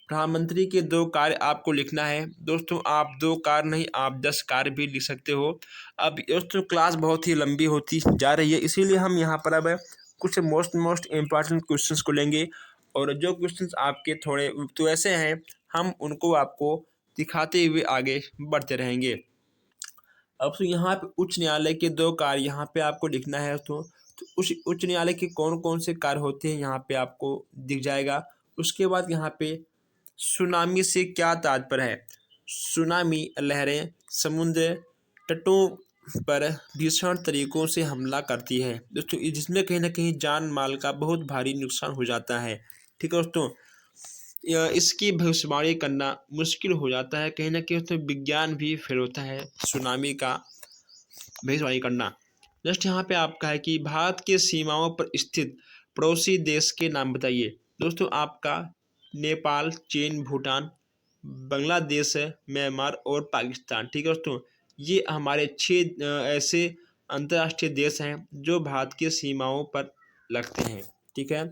प्रधानमंत्री के 2 कार्य आपको लिखना है। दोस्तों आप 2 कार्य नहीं, आप 10 कार्य भी लिख सकते हो। अब दोस्तों क्लास बहुत ही लंबी होती जा रही है, इसीलिए हम यहाँ पर अब कुछ मोस्ट इम्पॉर्टेंट क्वेश्चंस को लेंगे और जो क्वेश्चंस आपके थोड़े तो ऐसे हैं, हम उनको आपको दिखाते हुए आगे बढ़ते रहेंगे। अब तो यहाँ पे उच्च न्यायालय के 2 कार्य यहाँ पे आपको लिखना है। तो उच्च न्यायालय के कौन कौन से कार्य होते हैं यहाँ पे आपको दिख जाएगा। उसके बाद यहाँ पे सुनामी से क्या तात्पर्य है? सुनामी लहरें समुद्र तटों पर भीषण तरीकों से हमला करती है दोस्तों, जिसमें कहीं ना कहीं जान माल का बहुत भारी नुकसान हो जाता है। ठीक है दोस्तों, इसकी भविष्यवाणी करना मुश्किल हो जाता है, कहीं ना कहीं उसमें विज्ञान भी फेल होता है सुनामी का भविष्यवाणी करना। जस्ट यहाँ पे आपका है कि भारत के सीमाओं पर स्थित पड़ोसी देश के नाम बताइए। दोस्तों आपका नेपाल, चीन, भूटान, बांग्लादेश, म्यांमार और पाकिस्तान। ठीक है दोस्तों, ये हमारे 6 ऐसे अंतर्राष्ट्रीय देश हैं जो भारत की सीमाओं पर लगते हैं। ठीक है,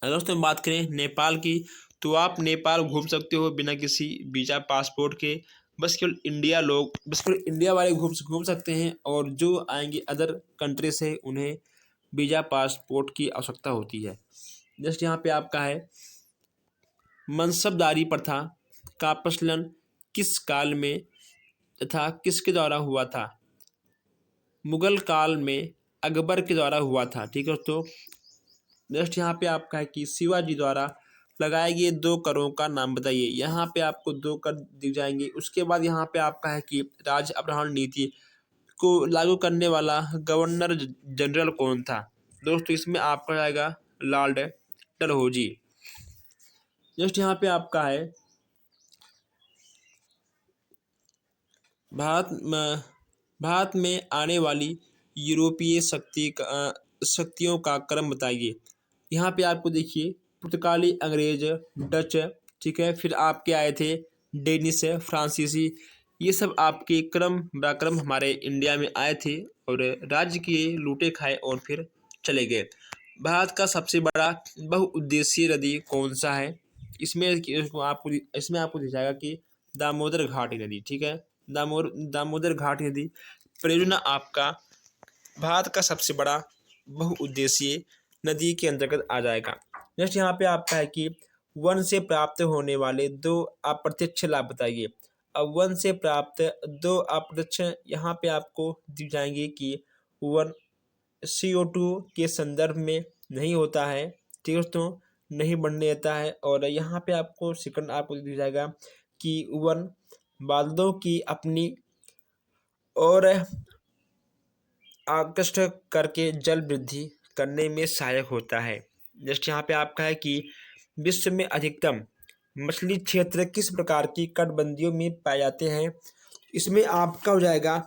अगर दोस्तों बात करें नेपाल की, तो आप नेपाल घूम सकते हो बिना किसी वीज़ा पासपोर्ट के। बस केवल इंडिया वाले घूम सकते हैं और जो आएंगे अदर कंट्री से उन्हें वीज़ा पासपोर्ट की आवश्यकता होती है। जस्ट यहाँ पे आपका है मनसबदारी प्रथा का प्रचलन किस काल में तथा किसके द्वारा हुआ था? मुगल काल में अकबर के द्वारा हुआ था। ठीक है दोस्तों, नेक्स्ट यहाँ पे आपका है कि शिवाजी द्वारा लगाए गए 2 करों का नाम बताइए। यहाँ पे आपको 2 कर दिख जाएंगे। उसके बाद यहाँ पे आपका है कि राज्य अपहरण नीति को लागू करने वाला गवर्नर जनरल कौन था? दोस्तों इसमें आपका आएगा लॉर्ड डलहौजी। नेक्स्ट यहाँ पे आपका है भारत में आने वाली यूरोपीय शक्तियों का क्रम बताइए। यहाँ पे आपको देखिए पुर्तगाली, अंग्रेज, डच, ठीक है, फिर आपके आए थे डेनिश, फ्रांसीसी, ये सब आपके क्रम हमारे इंडिया में आए थे और राज्य के लूटे खाए और फिर चले गए। भारत का सबसे बड़ा बहुउद्देशीय नदी कौन सा है? इसमें आपको दिख जाएगा कि दामोदर घाटी नदी, ठीक है, दामोदर घाटी नदी परियोजना आपका भारत का सबसे बड़ा बहुउद्देशीय नदी के अंतर्गत आ जाएगा। नेक्स्ट यहाँ पे आपका है कि वन से प्राप्त होने वाले 2 अप्रत्यक्ष लाभ बताइए। अब वन से प्राप्त 2 अप्रत्यक्ष यहाँ पे आपको दिख जाएंगे कि वन CO2 के संदर्भ में नहीं होता है, ठीक है दोस्तों, नहीं बढ़ने देता है। और यहाँ पे आपको सेकंड आपको दिख जाएगा कि वन बादलों की अपनी और आकृष्ट करके जल वृद्धि करने में सहायक होता है। जस्ट यहाँ पे आपका है कि विश्व में अधिकतम मछली क्षेत्र किस प्रकार की कटिबंधियों में पाए जाते हैं? इसमें आपका हो जाएगा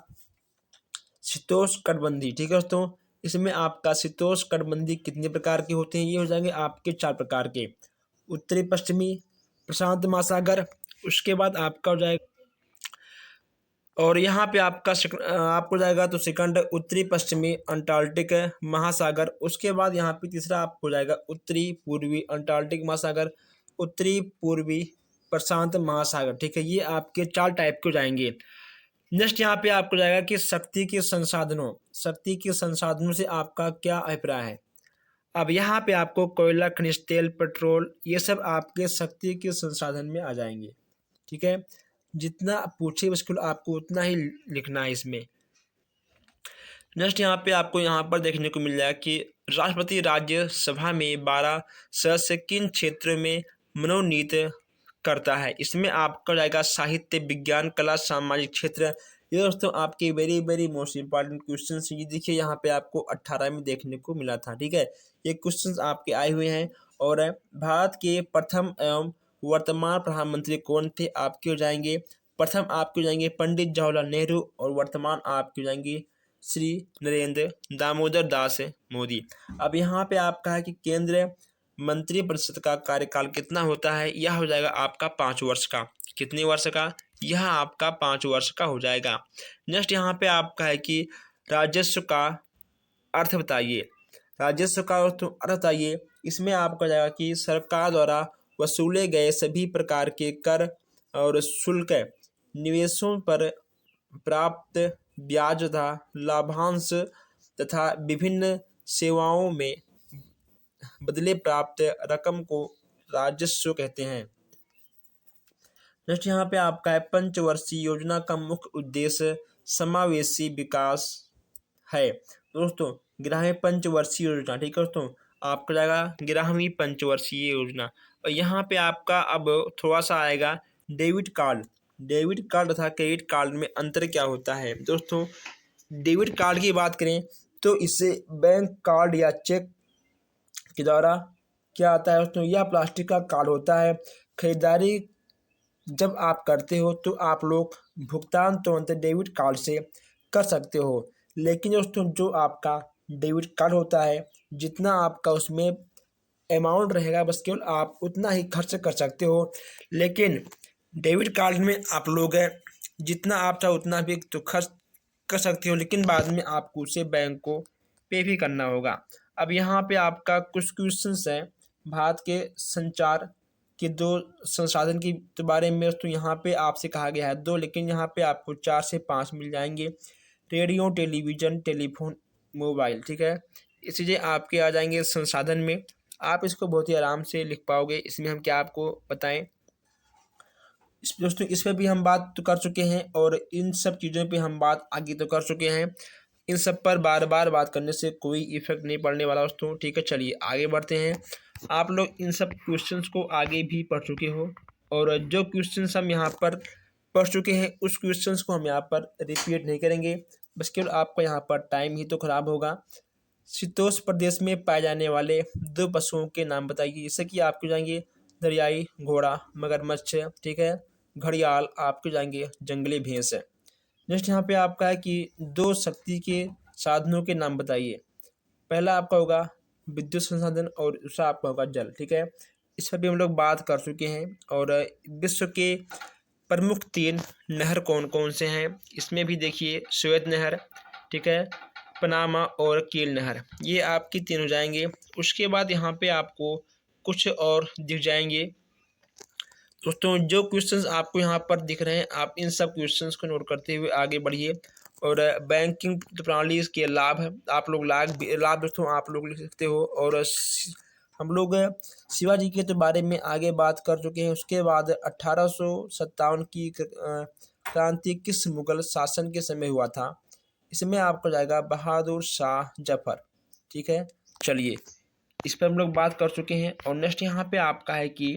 शीतोष्ण कटिबंधी, ठीक है दोस्तों। इसमें आपका शीतोष्ण कटिबंधी कितने प्रकार के होते हैं? ये हो जाएंगे आपके 4 प्रकार के। उत्तरी पश्चिमी प्रशांत महासागर, उसके बाद आपका हो जाएगा, और यहाँ पे आपको जाएगा तो सेकंड उत्तरी पश्चिमी अंटार्कटिक महासागर। उसके बाद यहाँ पे तीसरा आपको जाएगा उत्तरी पूर्वी अंटार्कटिक महासागर, उत्तरी पूर्वी प्रशांत महासागर, ठीक है। ये आपके 4 टाइप के हो जाएंगे। नेक्स्ट यहाँ पे आपको जाएगा कि शक्ति के संसाधनों से आपका क्या अभिप्राय है? अब यहाँ पे आपको कोयला, खनिज तेल, पेट्रोल, ये सब आपके शक्ति के संसाधन में आ जाएंगे, ठीक है। जितना पूछे बिल्कुल आपको उतना ही लिखना है इसमें। नेक्स्ट यहाँ पे आपको यहाँ पर देखने को मिल जाएगा कि राष्ट्रपति राज्यसभा में 12 सदस्य किन क्षेत्रों में मनोनीत करता है? इसमें आपका जाएगा साहित्य, विज्ञान, कला, सामाजिक क्षेत्र। ये दोस्तों आपके very very most important question. ये देखिए यहाँ पे आपको 18 में देखने को मिला था, ठीक है। ये क्वेश्चन आपके आए हुए हैं। और भारत के प्रथम एवं वर्तमान प्रधानमंत्री कौन थे? आपके हो जाएंगे प्रथम आपके हो जाएंगे पंडित जवाहरलाल नेहरू, और वर्तमान आपके हो जाएंगे श्री नरेंद्र दामोदर दास मोदी। अब यहाँ पे आपका है कि केंद्र मंत्रिपरिषद का कार्यकाल कितना होता है? यह हो जाएगा आपका 5 वर्ष का। कितने वर्ष का? यह आपका 5 वर्ष का हो जाएगा। नेक्स्ट यहाँ पे आपका है कि राजस्व का अर्थ बताइए। राजस्व का अर्थ बताइए। इसमें आपका जाएगा कि सरकार द्वारा वसूले गए सभी प्रकार के कर और शुल्क, निवेशों पर प्राप्त ब्याज तथा लाभांश तथा विभिन्न सेवाओं में बदले प्राप्त रकम को राजस्व कहते हैं। नेक्स्ट यहाँ पे आपका है पंचवर्षीय योजना का मुख्य उद्देश्य समावेशी विकास है। दोस्तों 11वीं पंचवर्षीय योजना, ठीक है दोस्तों, आपका जाएगा 11वीं पंचवर्षीय योजना। और यहाँ पे आपका अब थोड़ा सा आएगा डेबिट कार्ड तथा क्रेडिट कार्ड में अंतर क्या होता है? दोस्तों डेबिट कार्ड की बात करें तो इससे बैंक कार्ड या चेक के द्वारा क्या आता है दोस्तों? यह प्लास्टिक का कार्ड होता है। खरीदारी जब आप करते हो तो आप लोग भुगतान तुरंत डेबिट कार्ड से कर सकते हो। लेकिन दोस्तों जो आपका डेबिट कार्ड होता है, जितना आपका उसमें अमाउंट रहेगा बस केवल आप उतना ही खर्च कर सकते हो। लेकिन डेबिट कार्ड में आप लोग जितना आप चाहो उतना भी तो खर्च कर सकते हो, लेकिन बाद में आपको उसे बैंक को पे भी करना होगा। अब यहाँ पे आपका कुछ क्वेश्चंस हैं भारत के संचार के 2 संसाधन के बारे में। तो यहाँ पे आपसे कहा गया है 2, लेकिन यहाँ पे आपको 4 से 5 मिल जाएंगे। रेडियो, टेलीविज़न, टेलीफोन, मोबाइल, ठीक है। ये चीज़ें आपके आ जाएंगे संसाधन में। आप इसको बहुत ही आराम से लिख पाओगे। इसमें हम क्या आपको बताएं, दोस्तों इस पर भी हम बात तो कर चुके हैं और इन सब चीज़ों पे हम बात आगे तो कर चुके हैं। इन सब पर बार बार बात करने से कोई इफेक्ट नहीं पड़ने वाला दोस्तों, ठीक है। चलिए आगे बढ़ते हैं। आप लोग इन सब क्वेश्चंस को आगे भी पढ़ चुके हो, और जो क्वेश्चंस हम यहाँ पर पढ़ चुके हैं उस क्वेश्चंस को हम यहाँ पर रिपीट नहीं करेंगे, बस केवल आपका यहाँ पर टाइम ही तो खराब होगा। शीतोष्ण प्रदेश में पाए जाने वाले 2 पशुओं के नाम बताइए। जैसे कि आपके जाएंगे दरियाई घोड़ा, मगरमच्छ, ठीक है, घड़ियाल, आपके जाएंगे जंगली भैंस। नेक्स्ट यहाँ पे आपका है कि दो शक्ति के साधनों के नाम बताइए। पहला आपका होगा विद्युत संसाधन और दूसरा आपका होगा जल। ठीक है, इस पर भी हम लोग बात कर चुके हैं। और विश्व के प्रमुख 3 नहर कौन कौन से हैं, इसमें भी देखिए श्वेत नहर, ठीक है, पनामा और कील नहर, ये आपकी 3 हो जाएंगे। उसके बाद यहाँ पे आपको कुछ और दिख जाएंगे। दोस्तों जो क्वेश्चंस आपको यहाँ पर दिख रहे हैं, आप इन सब क्वेश्चंस को नोट करते हुए आगे बढ़िए। और बैंकिंग प्रणाली के लाभ, आप लोग लाभ दोस्तों आप लोग लिख सकते हो। और हम लोग शिवाजी के तो बारे में आगे बात कर चुके हैं। उसके बाद 1857 की क्रांति किस मुगल शासन के समय हुआ था, इसमें आपको जाएगा बहादुर शाह जफर। ठीक है, चलिए इस पर हम लोग बात कर चुके हैं। और नेक्स्ट यहाँ पे आपका है कि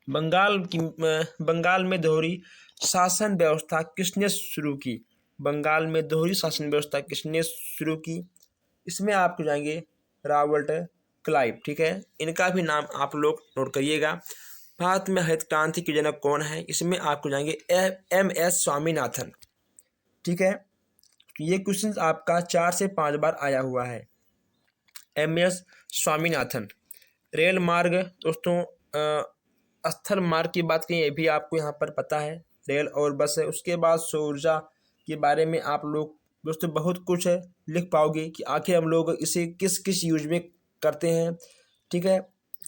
बंगाल में दोहरी शासन व्यवस्था किसने शुरू की। बंगाल में दोहरी शासन व्यवस्था किसने शुरू की, इसमें आपको जाएंगे रॉबर्ट क्लाइव। ठीक है, इनका भी नाम आप लोग नोट करिएगा। भारत में हरित क्रांति के जनक कौन है, इसमें आपको जाएंगे MS स्वामीनाथन। ठीक है, ये क्वेश्चन आपका 4 से 5 बार आया हुआ है। MS स्वामीनाथन। रेल मार्ग दोस्तों, स्थल मार्ग की बात करें, ये भी आपको यहाँ पर पता है, रेल और बस है। उसके बाद सौर ऊर्जा के बारे में आप लोग दोस्तों बहुत कुछ लिख पाओगे कि आखिर हम लोग इसे किस किस यूज में करते हैं। ठीक है,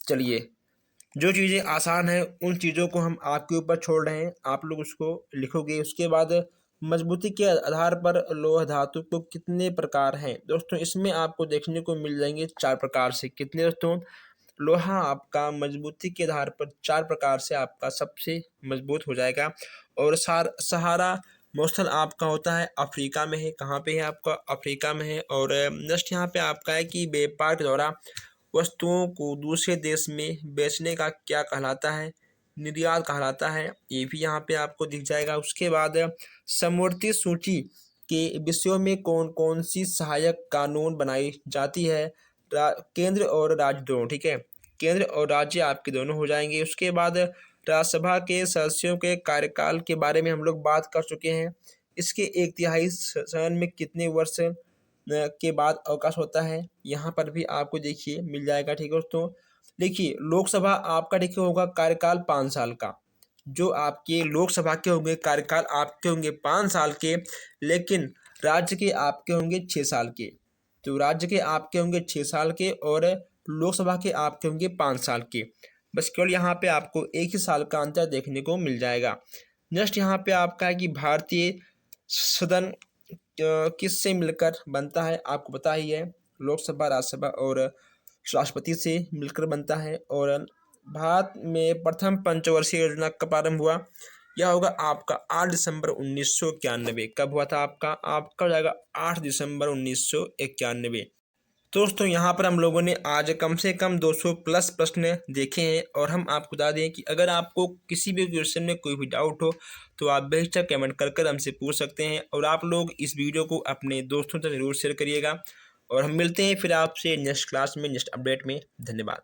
चलिए जो चीज़ें आसान हैं उन चीज़ों को हम आपके ऊपर छोड़ रहे हैं, आप लोग उसको लिखोगे। उसके बाद मजबूती के आधार पर लोह धातु को कितने प्रकार हैं, दोस्तों इसमें आपको देखने को मिल जाएंगे 4 प्रकार से। कितने दोस्तों, लोहा आपका मजबूती के आधार पर 4 प्रकार से आपका सबसे मजबूत हो जाएगा। और सहारा मौसल आपका होता है अफ्रीका में है। कहाँ पे है आपका, अफ्रीका में है। और नेक्स्ट यहाँ पे आपका है कि व्यापार के द्वारा वस्तुओं को दूसरे देश में बेचने का क्या कहलाता है, निर्यात कहलाता है, ये भी यहाँ पे आपको दिख जाएगा। उसके बाद समवर्ती सूची के विषयों में कौन कौन सी सहायक कानून बनाई जाती है, केंद्र और राज्य दोनों। ठीक है, केंद्र और राज्य आपके दोनों हो जाएंगे। उसके बाद राज्यसभा के सदस्यों के कार्यकाल के बारे में हम लोग बात कर चुके हैं। इसके 1/3 सदन में कितने वर्ष के बाद अवकाश होता है, यहाँ पर भी आपको देखिए मिल जाएगा। ठीक है दोस्तों, देखिए लोकसभा आपका देखिए होगा कार्यकाल 5 साल का। जो आपके लोकसभा के होंगे कार्यकाल आपके होंगे 5 साल के, लेकिन राज्य के आपके होंगे 6 साल के। तो राज्य के आपके होंगे 6 साल के और लोकसभा के आपके होंगे 5 साल के। बस केवल यहाँ पे आपको एक ही साल का अंतर देखने को मिल जाएगा। नेक्स्ट यहाँ पे आपका है कि भारतीय सदन किससे मिलकर बनता है, आपको पता ही है, लोकसभा, राज्यसभा और राष्ट्रपति से मिलकर बनता है। और भारत में प्रथम पंचवर्षीय योजना कब प्रारंभ हुआ, यह होगा आपका 8 दिसंबर 1991। कब हुआ था आपका हो जाएगा 8 दिसंबर 1991। तो दोस्तों यहाँ पर हम लोगों ने आज कम से कम 200 प्लस प्रश्न देखे हैं। और हम आपको बता दें कि अगर आपको किसी भी क्वेश्चन में कोई भी डाउट हो तो आप बेशक कमेंट कर हमसे पूछ सकते हैं। और आप लोग इस वीडियो को अपने दोस्तों तक जरूर शेयर करिएगा। और हम मिलते हैं फिर आपसे नेक्स्ट क्लास में, नेक्स्ट अपडेट में। धन्यवाद।